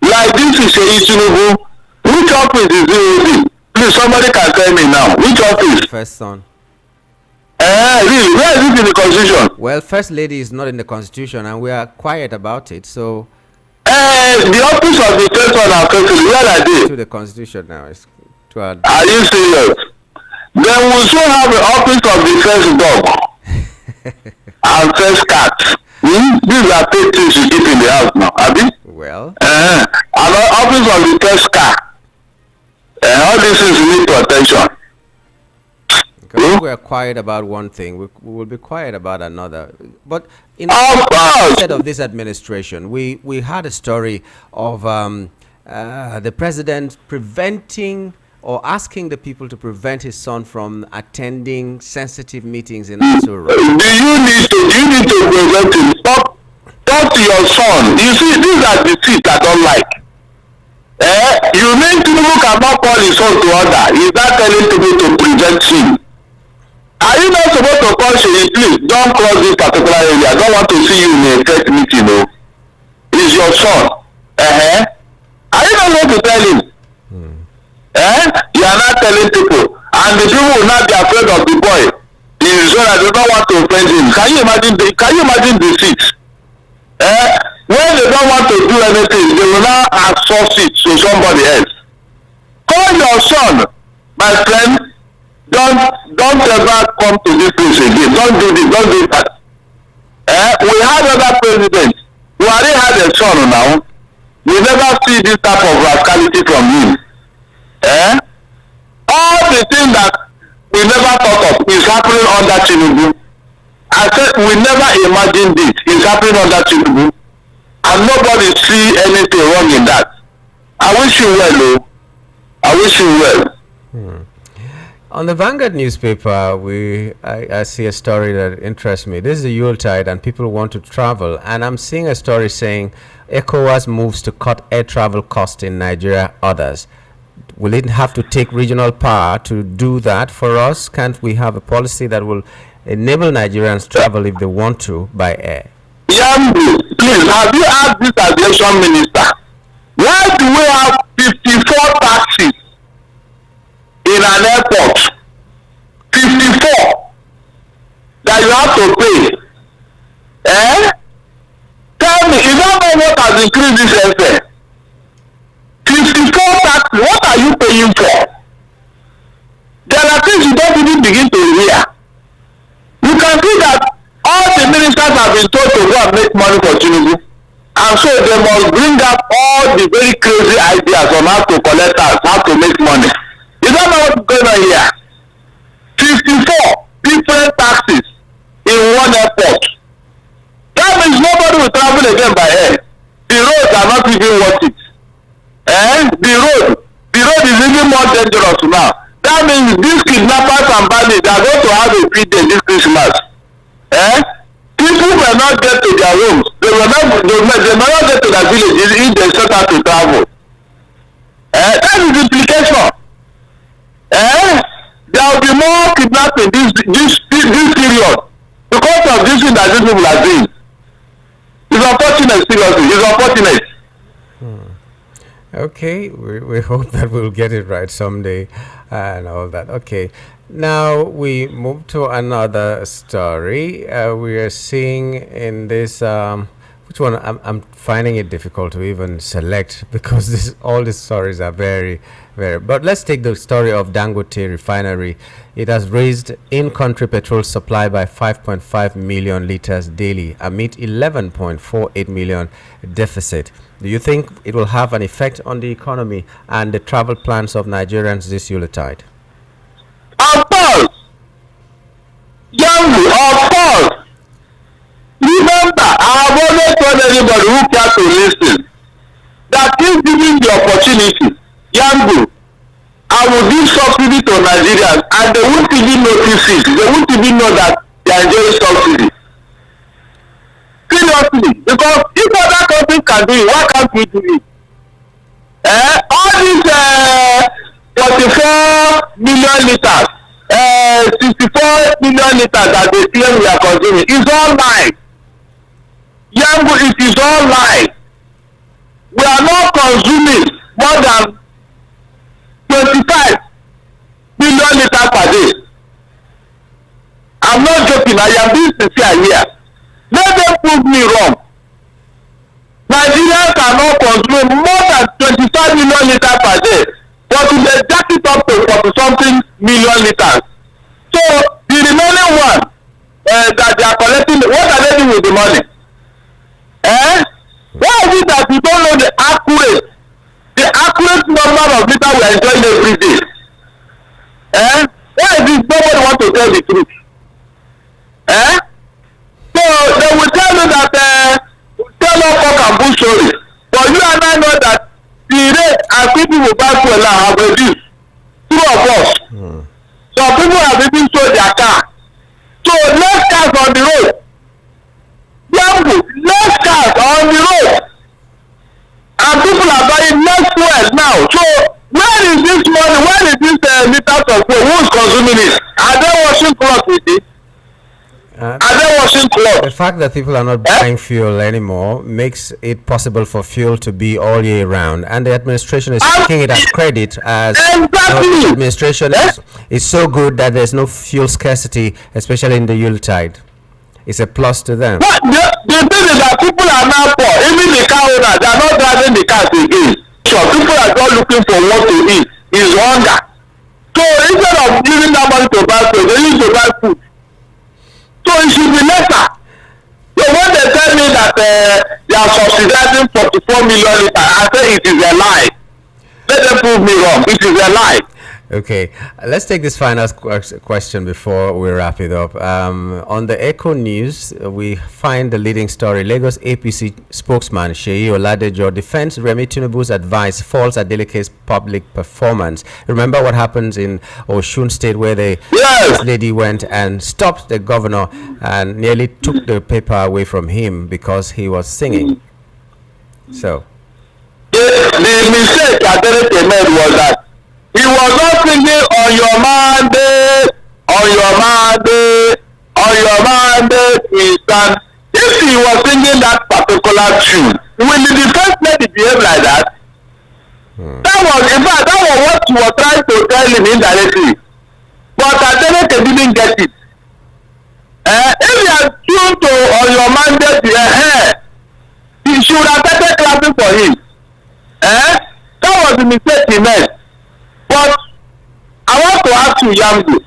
Like this is a Tinubu. Which office is it? Please, somebody can tell me now. Which office? First son. Really? Where is it in the Constitution? Well, First Lady is not in the Constitution, and we are quiet about it, so... The office of the first son and first lady, where are they? To the Constitution now. Are you serious? Then we should have the office of the first dog and first cat. These are three things you keep in the house now, Abi? Well. And the office of the first car. All these things need protection. Because we are quiet about one thing, we will be quiet about another. But instead of this administration, we had a story of the president preventing or asking the people to prevent his son from attending sensitive meetings in Asura. Do you need to prevent him? Talk to your son. You see, these are the things I don't like. You mean people cannot call his son to order? He's not telling people to prevent him. Are you not supposed to call Sheyi, please don't cross this particular area? I don't want to see you in a first meeting, no. It's your son. Are you not going to tell him? You are not telling people, and the people will not be afraid of the boy. So that they don't want to offend him. Can you imagine the seat? When they don't want to do anything, they will now outsource it to somebody else. Call your son, my friend. Don't ever come to this place again. Don't do this. Don't do that. We had other presidents. We already had a son now. We never see this type of rascality from him. Eh? All the things that we never thought of is happening under Tinubu. I said we never imagined this is happening under Tinubu, and nobody see anything wrong in that. I wish you well, though. I wish you well. On the Vanguard newspaper, I see a story that interests me. This is the Yuletide, and people want to travel. And I'm seeing a story saying ECOWAS moves to cut air travel costs in Nigeria. Others, will it have to take regional power to do that for us? Can't we have a policy that will enable Nigerians to travel if they want to by air? Yambu, please, have you asked this aviation minister? Why do we have 54 taxis in an airport? 54 that you have to pay. Eh? Tell me, is that not what has increased this airfare? 54 taxis, what are you paying for? There are things you don't even begin to hear. You can see that all the ministers have been told to go and make money for Tinubu. And so they must bring up all the very crazy ideas on how to collect tax, how to make money. You don't know what's going on here. 54 different taxes in one airport. That means nobody will travel again by air. The roads are not even worth it. The road is even more dangerous now. That means these kidnappers and bandits are going to have a free day this Christmas. People will not get to their homes. They will not get to their villages if they set out to travel. That is the implication. There will be more kidnapping this period because of this thing that these people are doing. It's unfortunate, seriously. It's unfortunate. Okay, we hope that we'll get it right someday and all that. Okay, now we move to another story. We are seeing in this, which one? I'm finding it difficult to even select because all these stories are very, very. But let's take the story of Dangote refinery. It has raised in-country petrol supply by 5.5 million liters daily amid 11.48 million deficit. Do you think it will have an effect on the economy and the travel plans of Nigerians this Yuletide? Of course. Young, of course. Remember, I have always told anybody who cares to listen that if given the opportunity, Yambu, I will give subsidy to Nigerians and they won't even notice it. They won't even know that they are enjoying subsidy. Seriously, because if other countries can do it, why can't we do it? All these 44 million liters, 64 million liters that they claim we are consuming is all lie. Yambu, it is all lie. We are not consuming more than 25 million liters per day. I'm not joking, I am being sincere here. Let them prove me wrong. Nigerians are not consuming more than 25 million liters per day, but they jack it up to 40-something million liters. So the remaining one that they are collecting, what are they doing with the money? Why is it that we don't know the accurate number of liters we are enjoying every day? Why is it nobody want to tell the truth? So they will tell you that tell us fuck and bull story. But you and I know that the rate as people will buy fuel now have reduced. Two of us. Some people have even sold their car. So less cars on the road. Less cars on the road. And people are buying less fuel now. So where is this money? Where is this liters of fuel? Who is consuming it? Are they washing clothes with it? Are they washing clothes? The fact that people are not buying fuel anymore makes it possible for fuel to be all year round, and the administration is taking it as credit as the administration is so good that there's no fuel scarcity, especially in the Yuletide. It's a plus to them. But the thing is that people are now poor. Even the car owners, they are not driving the cars again. So people are just looking for what to eat. It's hunger. So instead of using that money to buy food, they use to buy food. So it should be lesser. So when they tell me that they are subsidizing 44 million liters, I say it is a lie. Let them prove me wrong. It is a lie. Okay, let's take this final question before we wrap it up. On the Echo News, we find the leading story. Lagos APC spokesman Seyi Oladejo defends Remi Tinubu's advice falls at Adeleke's public performance. Remember what happens in Osun State, where the lady went and stopped the governor and nearly took the paper away from him because he was singing. So the mistake Adeleke made was that he was not singing on your mandate, on your mandate, on your mandate. If he was singing that particular tune, will the first lady behave like that? That was, in fact, that was what he was trying to tell him indirectly. But Adeleke didn't get it. If he had tuned to on your mandate, he should have started clapping for him. That was the mistake he made. But I want to ask you, Yamdu,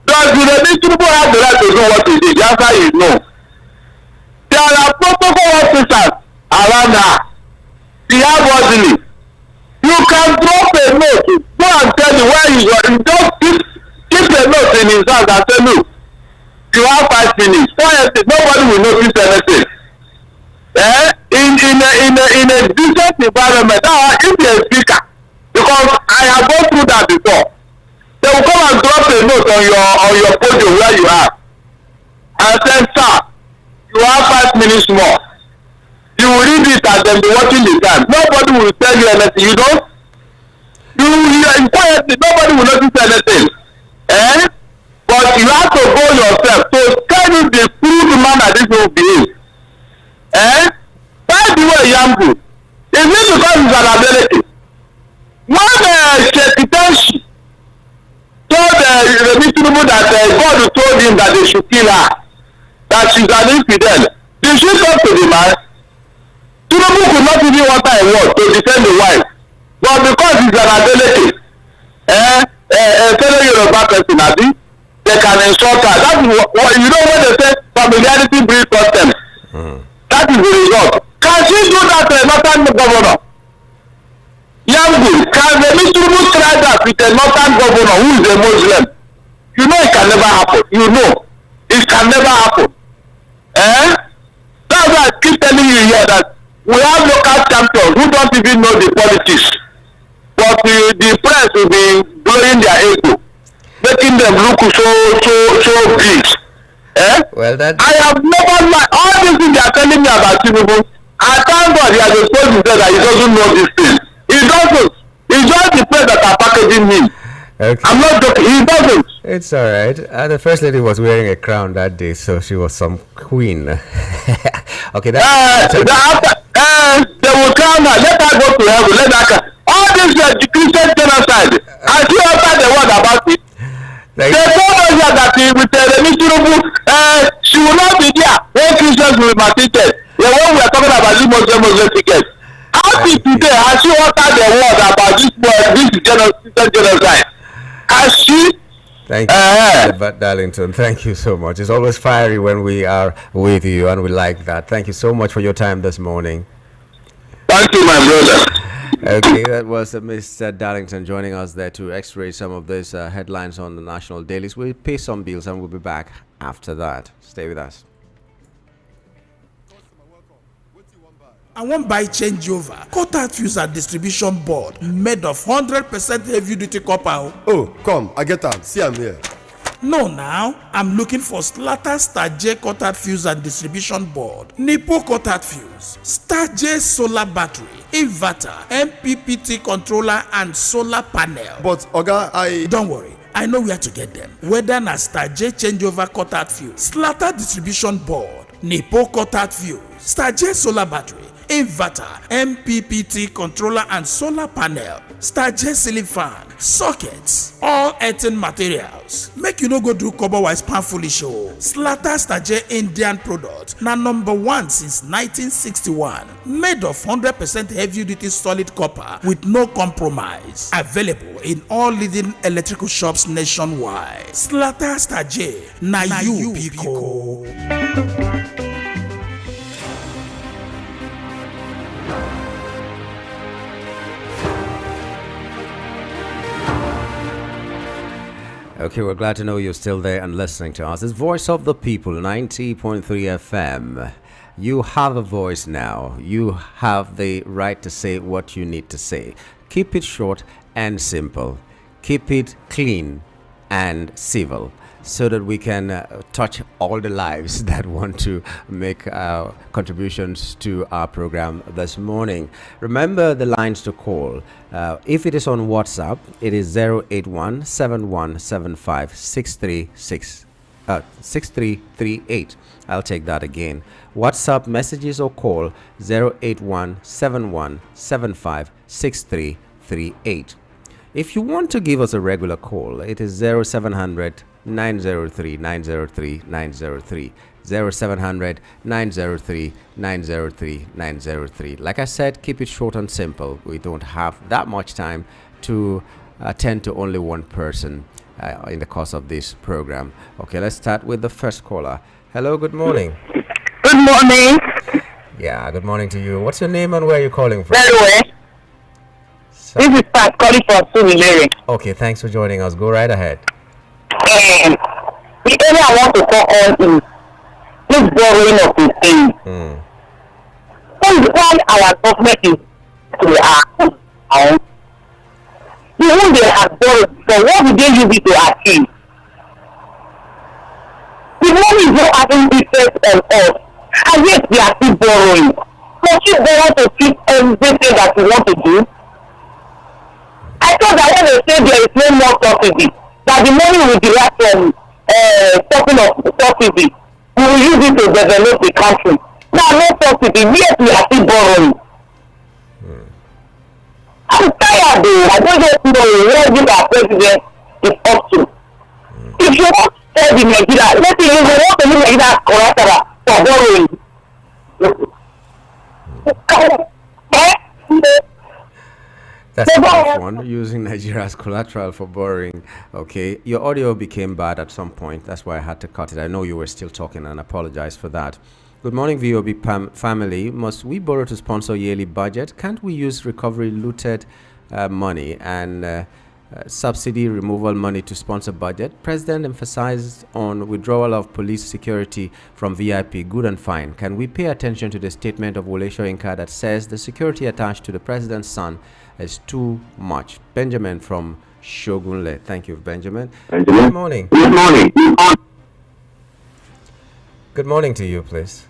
does the Remi Tinubu have the right to do what he did? The answer is no. There are protocol officers around her. She has ordinary. You can drop a note, go and tell me where you are. You just keep a note in his hand and say, look, you have 5 minutes. Nobody will notice anything. In a decent environment, if you're a speaker, because I have gone through that before. They will come and drop a note on your podium where you are and say, sir, you have 5 minutes more. You will read it and then be watching the time. Nobody will tell you anything. You don't. You quietly, nobody will notice anything. But you have to go yourself to tell you the crude manner this will behave. By the way, Yambu, is it because it's an ability? When Shekitenshi told Remi Tinubu that God told him that they should kill her, that she's an infidel, did she talk to the man? Tinubu could not even utter a word to defend the wife, but because he's an ability, a fellow Yoruba person, they can insult her. That is what you know when they say familiarity breeds contempt. That is the result. Can she do that to a northern governor? Yambu, can Remi Tinubu try that with a northern governor who is a Muslim? You know it can never happen. You know it can never happen. That's why I keep telling you here that we have local champions who don't even know the politics, but the press will be blowing their ego, making them look so big. Well, that I have never liked all these things they are telling me about Tinubu. I thank God he has exposed himself that he doesn't know these things. He doesn't. It's just the press that are packaging him. Okay. I'm not joking. He doesn't. It's all right. The first lady was wearing a crown that day, so she was some queen. Okay, they will crown her. Let her go to heaven. Let her. All this Christian genocide. I see after the word about it. They told us that with Remi Tinubu, she will not be there when Christians will be martyred. When we are talking about this Muslim ticket. How did today has she uttered the word about this genocide? Has she? Thank you, Darlington. Thank you so much. It's always fiery when we are with you, and we like that. Thank you so much for your time this morning. Thank you, my brother. Okay, that was Mr. Darlington joining us there to x-ray some of these headlines on the national dailies. We'll pay some bills and we'll be back after that. Stay with us. I won't buy changeover. Quarter fuse and distribution board made of 100% heavy duty copper. Oh, come, I get am. See, I'm here. No, now I'm looking for Slatter Star J quarter fuse and distribution board, Nipo quarter fuse, Star J solar battery, inverter, MPPT controller, and solar panel. But Oga, don't worry. I know where to get them. Whether na Star J changeover quarter fuse, Slatter distribution board, Nipo quarter fuse, Star J solar battery, inverter, MPPT controller, and solar panel, Star J ceiling fan, sockets, all earthen materials. Make you no go do cover wise pan foolish show. Slatter Star J Indian product na #1 since 1961. Made of 100% heavy duty solid copper with no compromise. Available in all leading electrical shops nationwide. Slatter Star J na you Pico. Okay, we're glad to know you're still there and listening to us. It's Voice of the People, 90.3 FM. You have a voice now. You have the right to say what you need to say. Keep it short and simple. Keep it clean and civil, so that we can touch all the lives that want to make contributions to our program this morning. Remember the lines to call. If it is on WhatsApp, it is 081 7175 6338. I'll take that again. WhatsApp messages or call 081 7175 6338. If you want to give us a regular call, it is 0700 903 903 903 0700 903 903 903. Like I said, keep it short and simple. We don't have that much time to attend to only one person in the course of this program. Okay, let's start with the first caller. Hello, good morning. Good morning. Yeah, good morning to you. What's your name and where are you calling from? Very well. This is Pat calling from Surulere. Okay, thanks for joining us. Go right ahead. The area I want to call on is this borrowing of the things. Why our government is to our the one they have borrowed, so what do they use it to achieve? The money is not having effect on us, and yet they are still borrowing. So you borrow to fix everything that you want to do. I thought that when they say there is no more subsidy, that the money will derive from talking of subsidy, we will use it to develop the country. Now, no subsidy, yes, we are still borrowing. I'm tired, though. I don't just know where our president is up to. If you want to tell the Nigeria, let's say you want to use Nigeria as collateral for borrowing. That's a tough one, using Nigeria as collateral for borrowing. Okay, your audio became bad at some point. That's why I had to cut it. I know you were still talking and I apologize for that. Good morning, VOB family. Must we borrow to sponsor yearly budget? Can't we use recovery looted money and subsidy removal money to sponsor budget? President emphasized on withdrawal of police security from VIP. Good and fine. Can we pay attention to the statement of Wole Soyinka that says the security attached to the president's son is too much? Benjamin from Shogunle. Thank you, Benjamin. Good morning. Good morning. Good morning to you, please.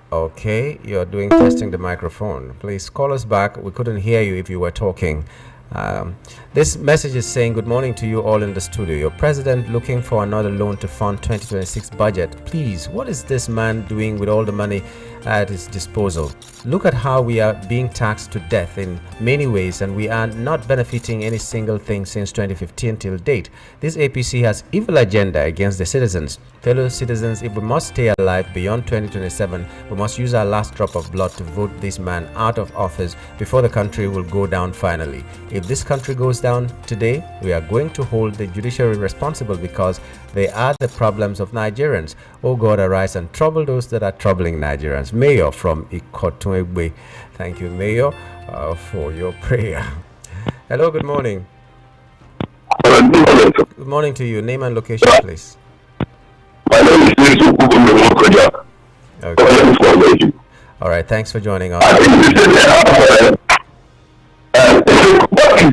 Okay, you're doing testing the microphone. Please call us back. We couldn't hear you if you were talking. This message is saying good morning to you all in the studio. Your president looking for another loan to fund 2026 budget. Please, what is this man doing with all the money at his disposal? Look at how we are being taxed to death in many ways, and we are not benefiting any single thing since 2015 till date. This APC has evil agenda against the citizens. Fellow citizens, if we must stay alive beyond 2027, we must use our last drop of blood to vote this man out of office before the country will go down finally. If this country goes down today, we are going to hold the judiciary responsible because they are the problems of Nigerians. Oh God, arise and trouble those that are troubling Nigerians. Mayor from Ikotunegbe. Thank you, Mayor, for your prayer. Hello, good morning. Good morning to you. Name and location, please. My name is Okay. All right, thanks for joining us. What is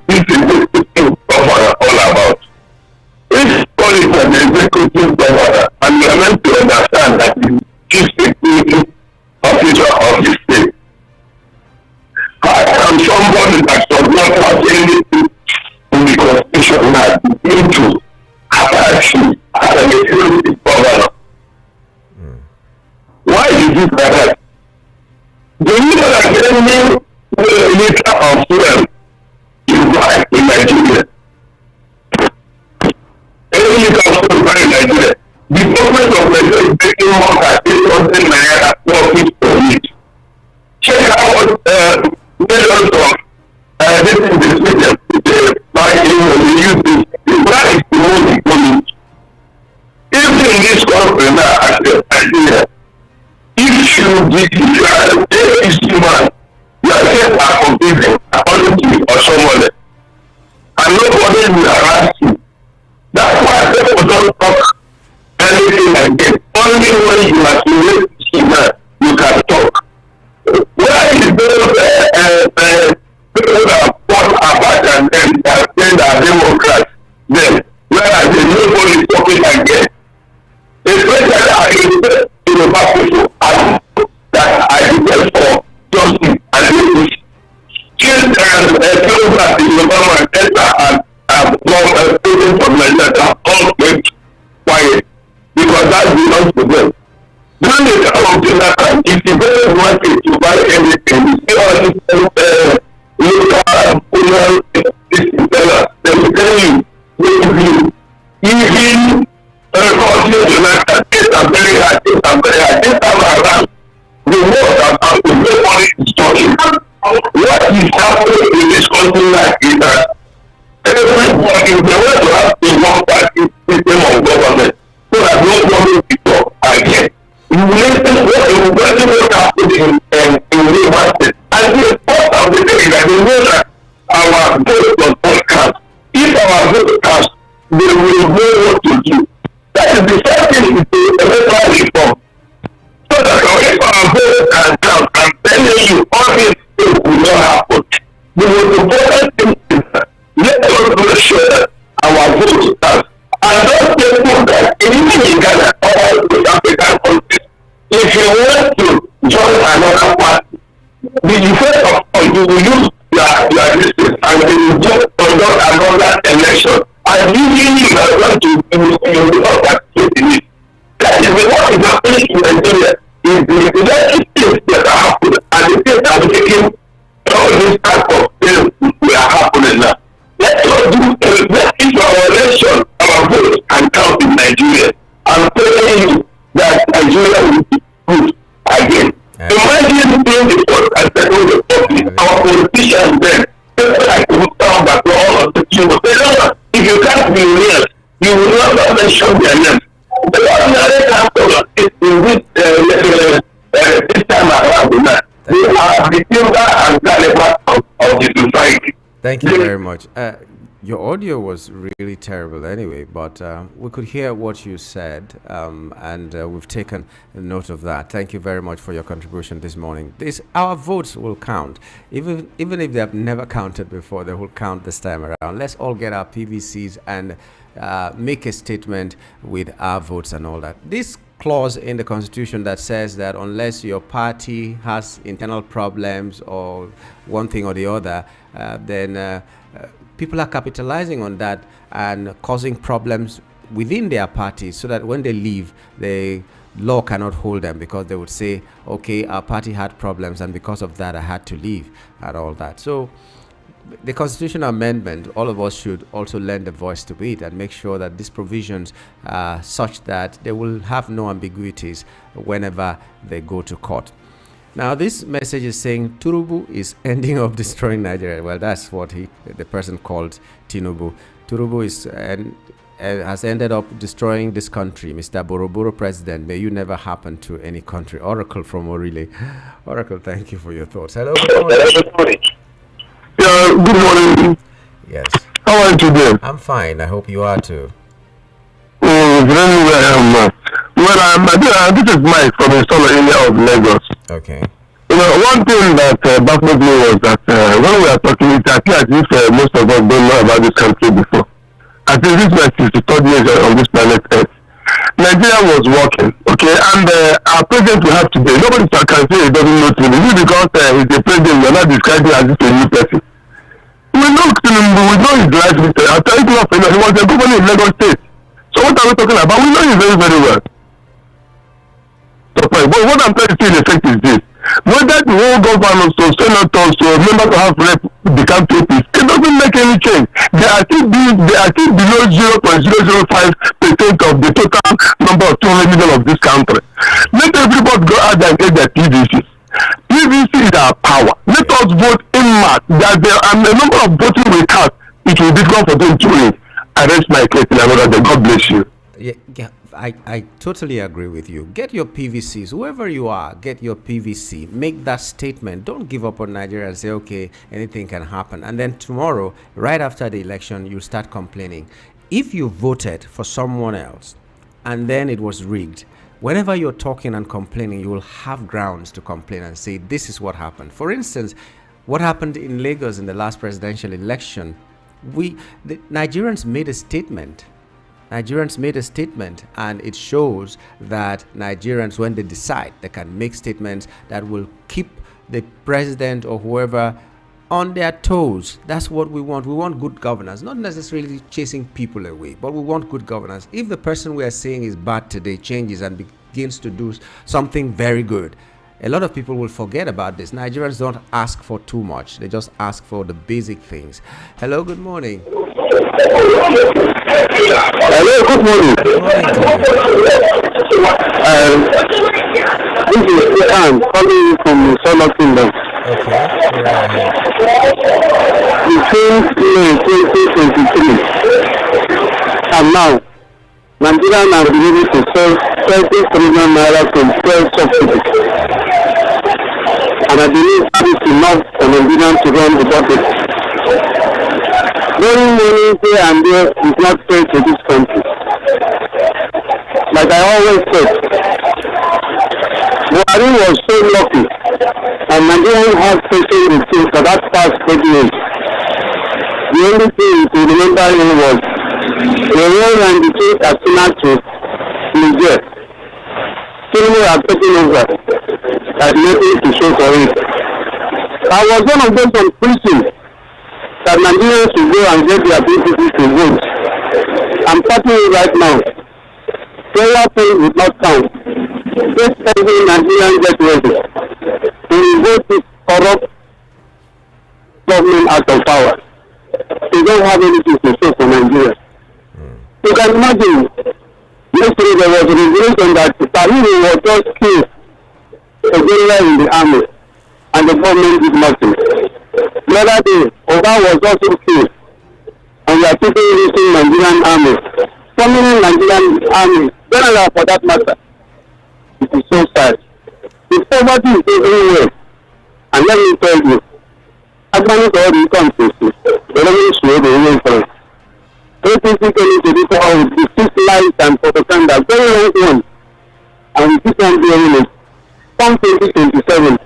this executive governor all about? This policy of the executive governor, and you are meant to understand that the chief security officer of the state. I am somebody that does not have anything in the constitution that into attaching as an executive governor. Why is it like that? Do you know that any liter of fuel is buy in Nigeria? Any liter of fuel buy in Nigeria? The government of Nigeria is taking more than 800 naira profit per week. Check out millions of this in the stadium. By the use this. That is the most economic. Even in this country now, as Nigeria, if you are a man, you are set up for business according to you or someone else. and nobody will harass you. That's why people don't talk anything again. Only when you are to you can talk. Where is those people that fought about and then that say that Democrats then? Where are they? Nobody talking again. Especially I expect Yoruba people that I depend for justice and justice. Since Democrats in Yoruba man enter and president of Nigeria have all kept quiet because that belongs to them. During the time of Jonathan, if you don't want to buy anything, you see all these local they will tell you, even Jonathan, things are very hard, things are very hard. This time around, the world about the nobody is talking. What is happening in this country like is that everybody, if they want to have a one-party system of government, so that nobody will talk again. You listen what happening in Rivers State. And the part of the thing is that they know that our vote was broadcast. If our vote cast, they will know what to do. That is the first thing is the electoral reform. So that if our vote can count, I'm telling you, all these things will not happen. The most important thing is that let us make sure that our vote counts. And those people that even in Ghana, all the African countries, if you want to join another party, the first of all, you will use your distance and you will just conduct another election. And usually you are going to you not participate in it. That is what is happening in Nigeria. Is the electric things that are happening and the things that are making all these type of things that are happening now. Let us do let's issue our election, our votes and count in Nigeria. I'm telling you that Nigeria will be good again. Imagine being the first and second the public, our politicians then, people like Mustafa back to all of the people. They don't know, if you can't be real, you will not mention their names. The ordinary council in this time around, they are the silver and caliber of the society. Thank you very much. Your audio was really terrible anyway, but we could hear what you said, and we've taken note of that. Thank you very much for your contribution this morning. Our votes will count. Even if they have never counted before, they will count this time around. Let's all get our PVCs and make a statement with our votes and all that. This clause in the Constitution that says that unless your party has internal problems or one thing or the other, then people are capitalizing on that and causing problems within their parties so that when they leave, the law cannot hold them because they would say, okay, our party had problems and because of that I had to leave and all that. So the constitutional amendment, all of us should also lend a voice to it and make sure that these provisions are such that they will have no ambiguities whenever they go to court. Now, this message is saying Turubu is ending up destroying Nigeria. Well, that's what the person called Tinubu. Turubu has ended up destroying this country. Mr. Boroboro President, may you never happen to any country. Oracle from Orile. Oracle, thank you for your thoughts. Hello. Good morning. Yeah, good morning. Yes. How are you today? I'm fine. I hope you are too. Oh, very well. This is Mike from the Solo area of Lagos. Okay. You know, one thing that baffled me was that when we are talking, it appears as if most of us don't know about this country before. I think this is my 63rd year on this planet Earth. Nigeria was working, okay, and our president we have today, nobody can say he doesn't know Tinubu. This is because he's the president, we are not describing as if a new person. We know Tinubu, we know his life history. I'll tell you he was a governor in Lagos State. So what are we talking about? We know him very, very well. But what I'm trying to say in effect is this. Whether the whole government or senators or members of House Rep become papers, it doesn't make any change. They are still below 0.005% of the total number of 200 million of this country. Let everybody go out and get their PVCs. PVC is our power. Let us vote in mass. That there are a number of voting we cast. It will be difficult for them to win. I rest my case in another day. God bless you. Yeah, I totally agree with you. Get your PVCs, whoever you are, get your PVC. Make that statement. Don't give up on Nigeria and say, okay, anything can happen. And then tomorrow, right after the election, you start complaining. If you voted for someone else and then it was rigged, whenever you're talking and complaining, you will have grounds to complain and say, this is what happened. For instance, what happened in Lagos in the last presidential election, the Nigerians made a statement. Nigerians made a statement, and it shows that Nigerians, when they decide, they can make statements that will keep the president or whoever on their toes. That's what we want. We want good governance, not necessarily chasing people away, but we want good governance. If the person we are saying is bad today changes and begins to do something very good, a lot of people will forget about this. Nigerians don't ask for too much. They just ask for the basic things. Hello, good morning. Hello, good morning. Good morning to This is Ian calling from Solar Kingdom. Okay, go ahead. Between 2023 and now, Nigeria has been able to sell 30 trillion naira from 12 subsidies. And I believe that is enough for Nigerians to run the budget. Borrowing money here and there is not fair to this country. Like I always said, Buhari was so lucky, and Nigerians have taken the thing for that past 30 years. The only thing to remember him was the war and the case as soon as Niger. People are taking over, had nothing to show for it. I was one of those on prison that Nigerians should go and get their people to vote. I'm talking you right now. Prayer things would not count. Let every Nigerian get ready to vote this corrupt government out of power. They don't have anything to show for Nigeria. You can imagine, yesterday there was a revelation that Tahiri was just killed a general in the army, and the government did nothing. The other day, Oba was also killed, and we are taking using Nigerian army. So many Nigerian army, general for that matter. It is so sad. The poverty is everywhere. And let me tell you, Afghanistan all the countries, the revenue show the way for it. APC came into this power with the 6 lies and propaganda, very long one. And we keep on doing it. Come 2027,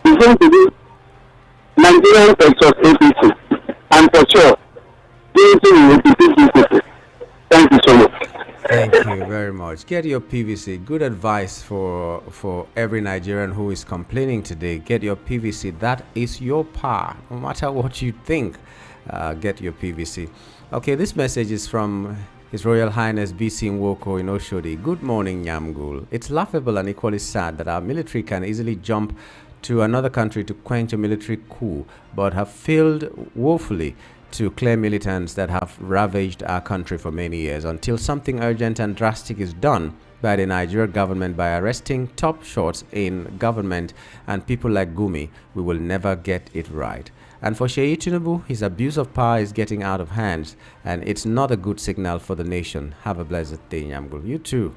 it's going to be Nigerian versus APC. And for sure, APC will defeat APC. Thank you so much. Thank you very much. Get your PVC. Good advice for every Nigerian who is complaining today. Get your PVC. That is your power. No matter what you think, get your PVC. Okay, this message is from His Royal Highness BC Nwoko in Oshodi. Good morning, Nyamgul. It's laughable and equally sad that our military can easily jump to another country to quench a military coup, but have failed woefully to clear militants that have ravaged our country for many years. Until something urgent and drastic is done by the Nigerian government by arresting top shots in government and people like Gumi, we will never get it right. And for Sheyi Tinubu, his abuse of power is getting out of hands, and it's not a good signal for the nation. Have a blessed day, Nyamgul. You too,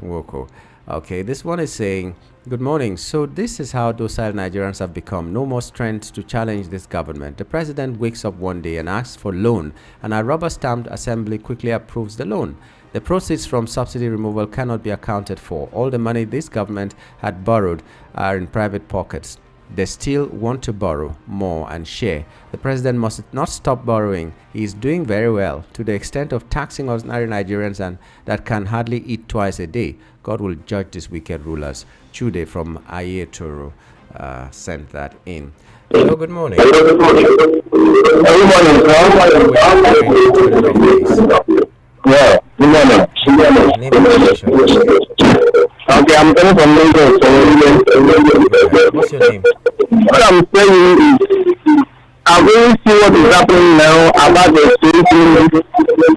Woko. Okay, this one is saying, good morning. So this is how docile Nigerians have become. No more strength to challenge this government. The president wakes up one day and asks for loan, and a rubber-stamped assembly quickly approves the loan. The proceeds from subsidy removal cannot be accounted for. All the money this government had borrowed are in private pockets. They still want to borrow more and share. The president must not stop borrowing. He is doing very well, to the extent of taxing ordinary Nigerians and that can hardly eat twice a day. God will judge these wicked rulers. Chude from Ayetoro sent that in. Hello, good morning. Good morning, yeah, good morning. Okay, I'm coming from Lagos. What's your name? What I'm saying is, I really see what is happening now about the state,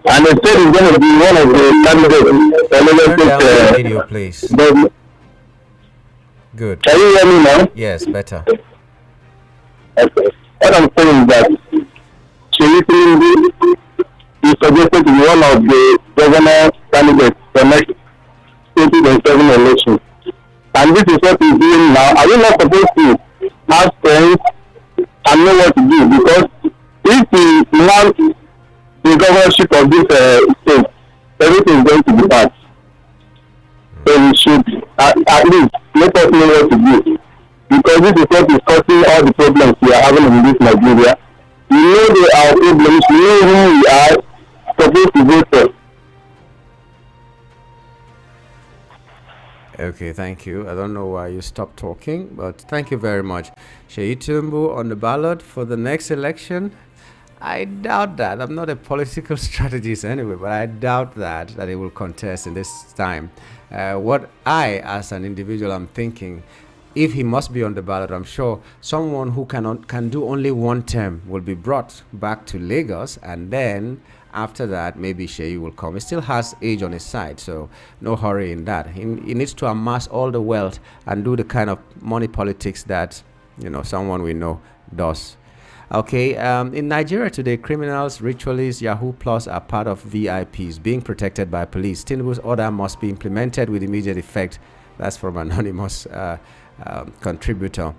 and the state is going to be one of the candidates. Turn down the radio, please. Good. Can you hear me now? Yes, better. Okay. What I'm saying is that Sheyi Tinubu is suggested to be one of the governor candidates for next 2027 election. And this is what he's doing now. Are we not supposed to have friends and know what to do? Because if he wants the governorship of this state, everything is going to be bad. So we should at least let us know what to do. Because this is what is causing all the problems we are having in this Nigeria. We know there are problems, we know who we are supposed to vote for. Okay, thank you. I don't know why you stopped talking, but thank you very much. Sheyi Tinubu on the ballot for the next election? I doubt that. I'm not a political strategist anyway, but I doubt that he will contest in this time. What I, as an individual, I'm thinking, if he must be on the ballot, I'm sure someone who can do only one term will be brought back to Lagos, and then after that, maybe Sheyi will come. He still has age on his side, so no hurry in that. He needs to amass all the wealth and do the kind of money politics that someone we know does. Okay, in Nigeria today, criminals, ritualists, Yahoo Plus are part of VIPs being protected by police. Tinubu's order must be implemented with immediate effect. That's from anonymous contributor.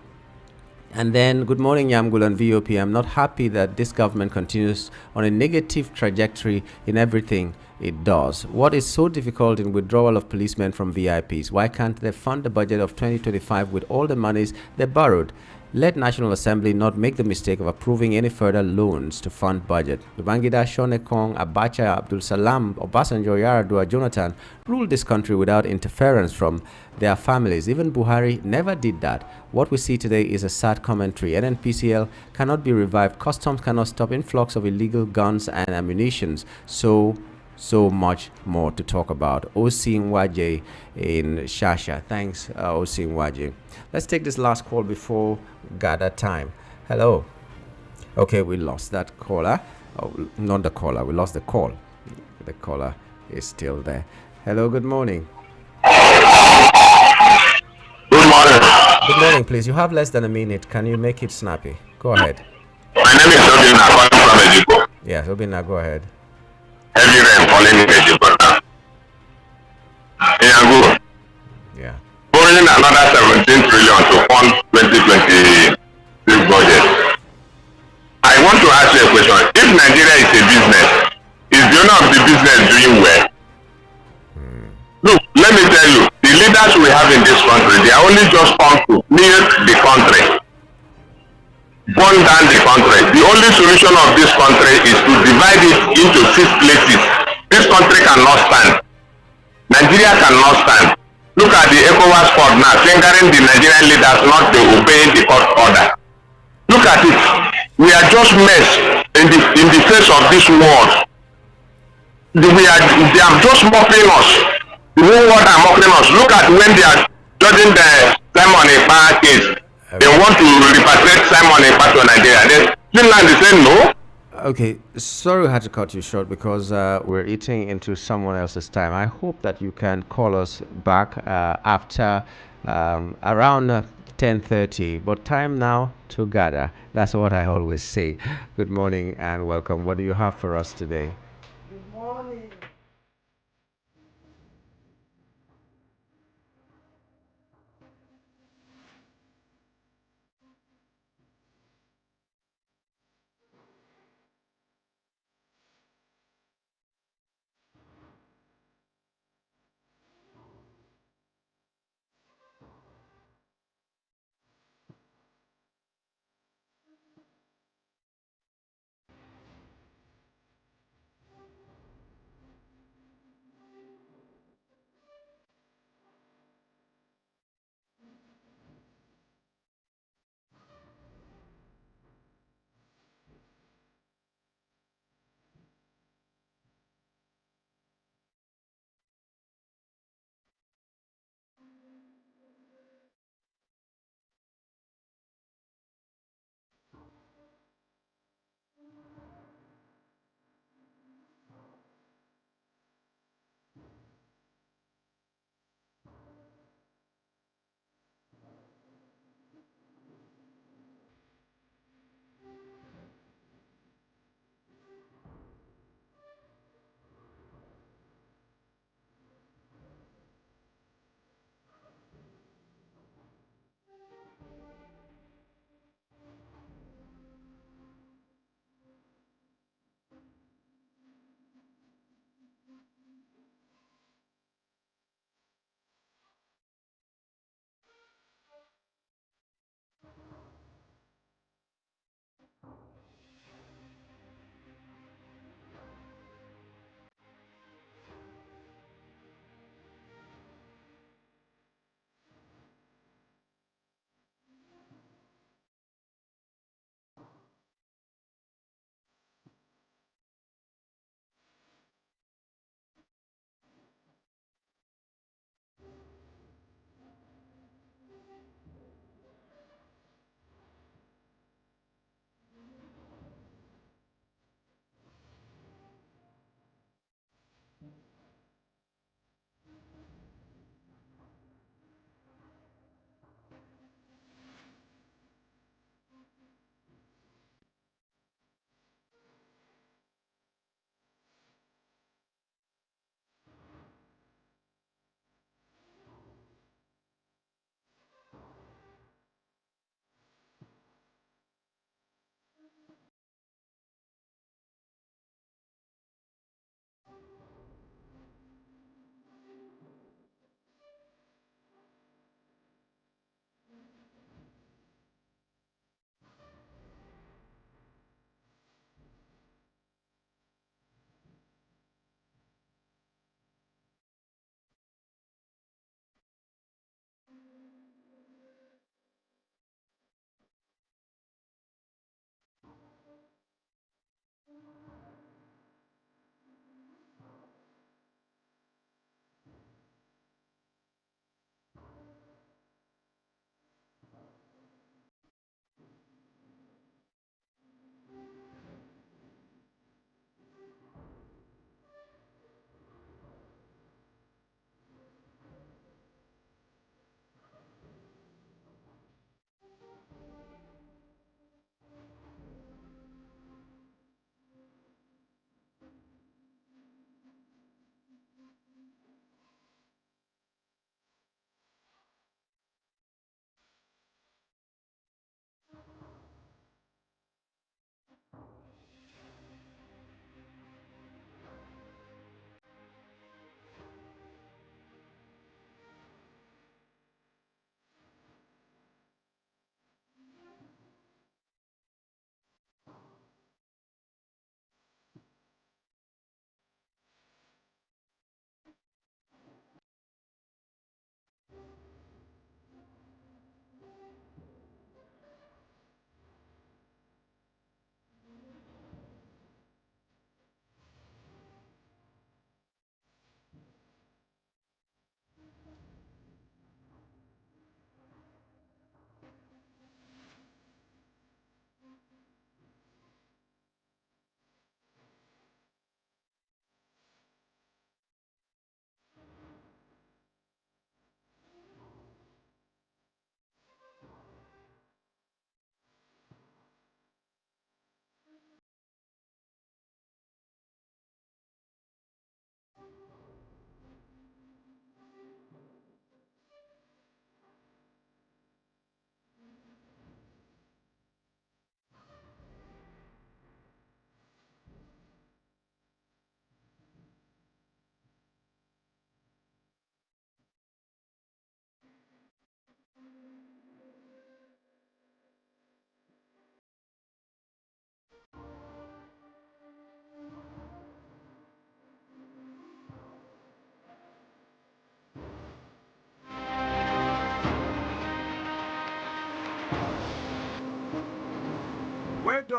And then, good morning, Yamgul and VOP. I'm not happy that this government continues on a negative trajectory in everything it does. What is so difficult in withdrawal of policemen from VIPs? Why can't they fund the budget of 2025 with all the monies they borrowed? Let National Assembly not make the mistake of approving any further loans to fund budget. Babangida, Shonekong, Abacha, Abdul Salam, Obasanjo, Yaradua, Jonathan ruled this country without interference from their families. Even Buhari never did that. What we see today is a sad commentary. NNPCL cannot be revived. Customs cannot stop influx of illegal guns and ammunitions. So much more to talk about. Osi Nwaje in Shasha. Thanks, Osi Nwaje. Let's take this last call before gather time. Hello. Okay, we lost that caller. Oh, not the caller. We lost the call. The caller is still there. Hello, good morning. Good morning. Good morning, please. You have less than a minute. Can you make it snappy? Go ahead. My name is Obina, calling from Ejiko. Yes, Obina, go ahead. Heavy rain falling in Ejiko now. Iyangu, Yeah. borrowing another 17 trillion to fund 2026 budget. I want to ask you a question. If Nigeria is a business, is the owner of the business doing well? Look, let me tell you, the leaders we have in this country, they are only just come to milk the country, burn down the country. The only solution of this country is to divide it into 6 places. This country cannot stand. Nigeria cannot stand. Look at the ECOWAS court now, fingering the Nigerian leaders not to obey the court order. Look at it. We are just mess in the face of this world. They are just mocking us. The whole world are mocking us. Look at when they are judging the Simon Ekpa case. They want to repatriate Simon Ekpa to Nigeria. Then Finland is saying no. Okay, sorry we had to cut you short because we're eating into someone else's time. I hope that you can call us back after around 10:30. But time now to gather. That's what I always say. Good morning and welcome. What do you have for us today?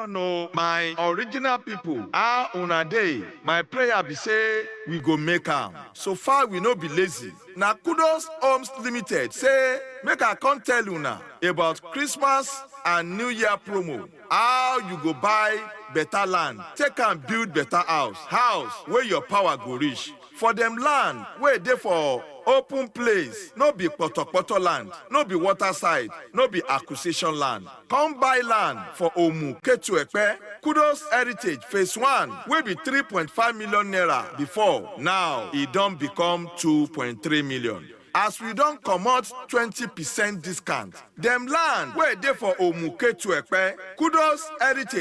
on o my original people. How una dey? My prayer be say we go make am. So far we no be lazy. Na Kudos Homes Limited say make I come tell una about Christmas and New Year promo. How you go buy better land, take am build better house wey your power go reach. For dem land wey dey for open place, no be kpotokpoto land, no be water side, no be acquisition land. Come buy land for Omu, Ketu Ekpe, Kudos Heritage Phase 1 wey be 3.5 million naira before. Now e don become 2.3 million. As we don comot 20% discount, dem land wey dey for Omu, Ketu Ekpe, Kudos Heritage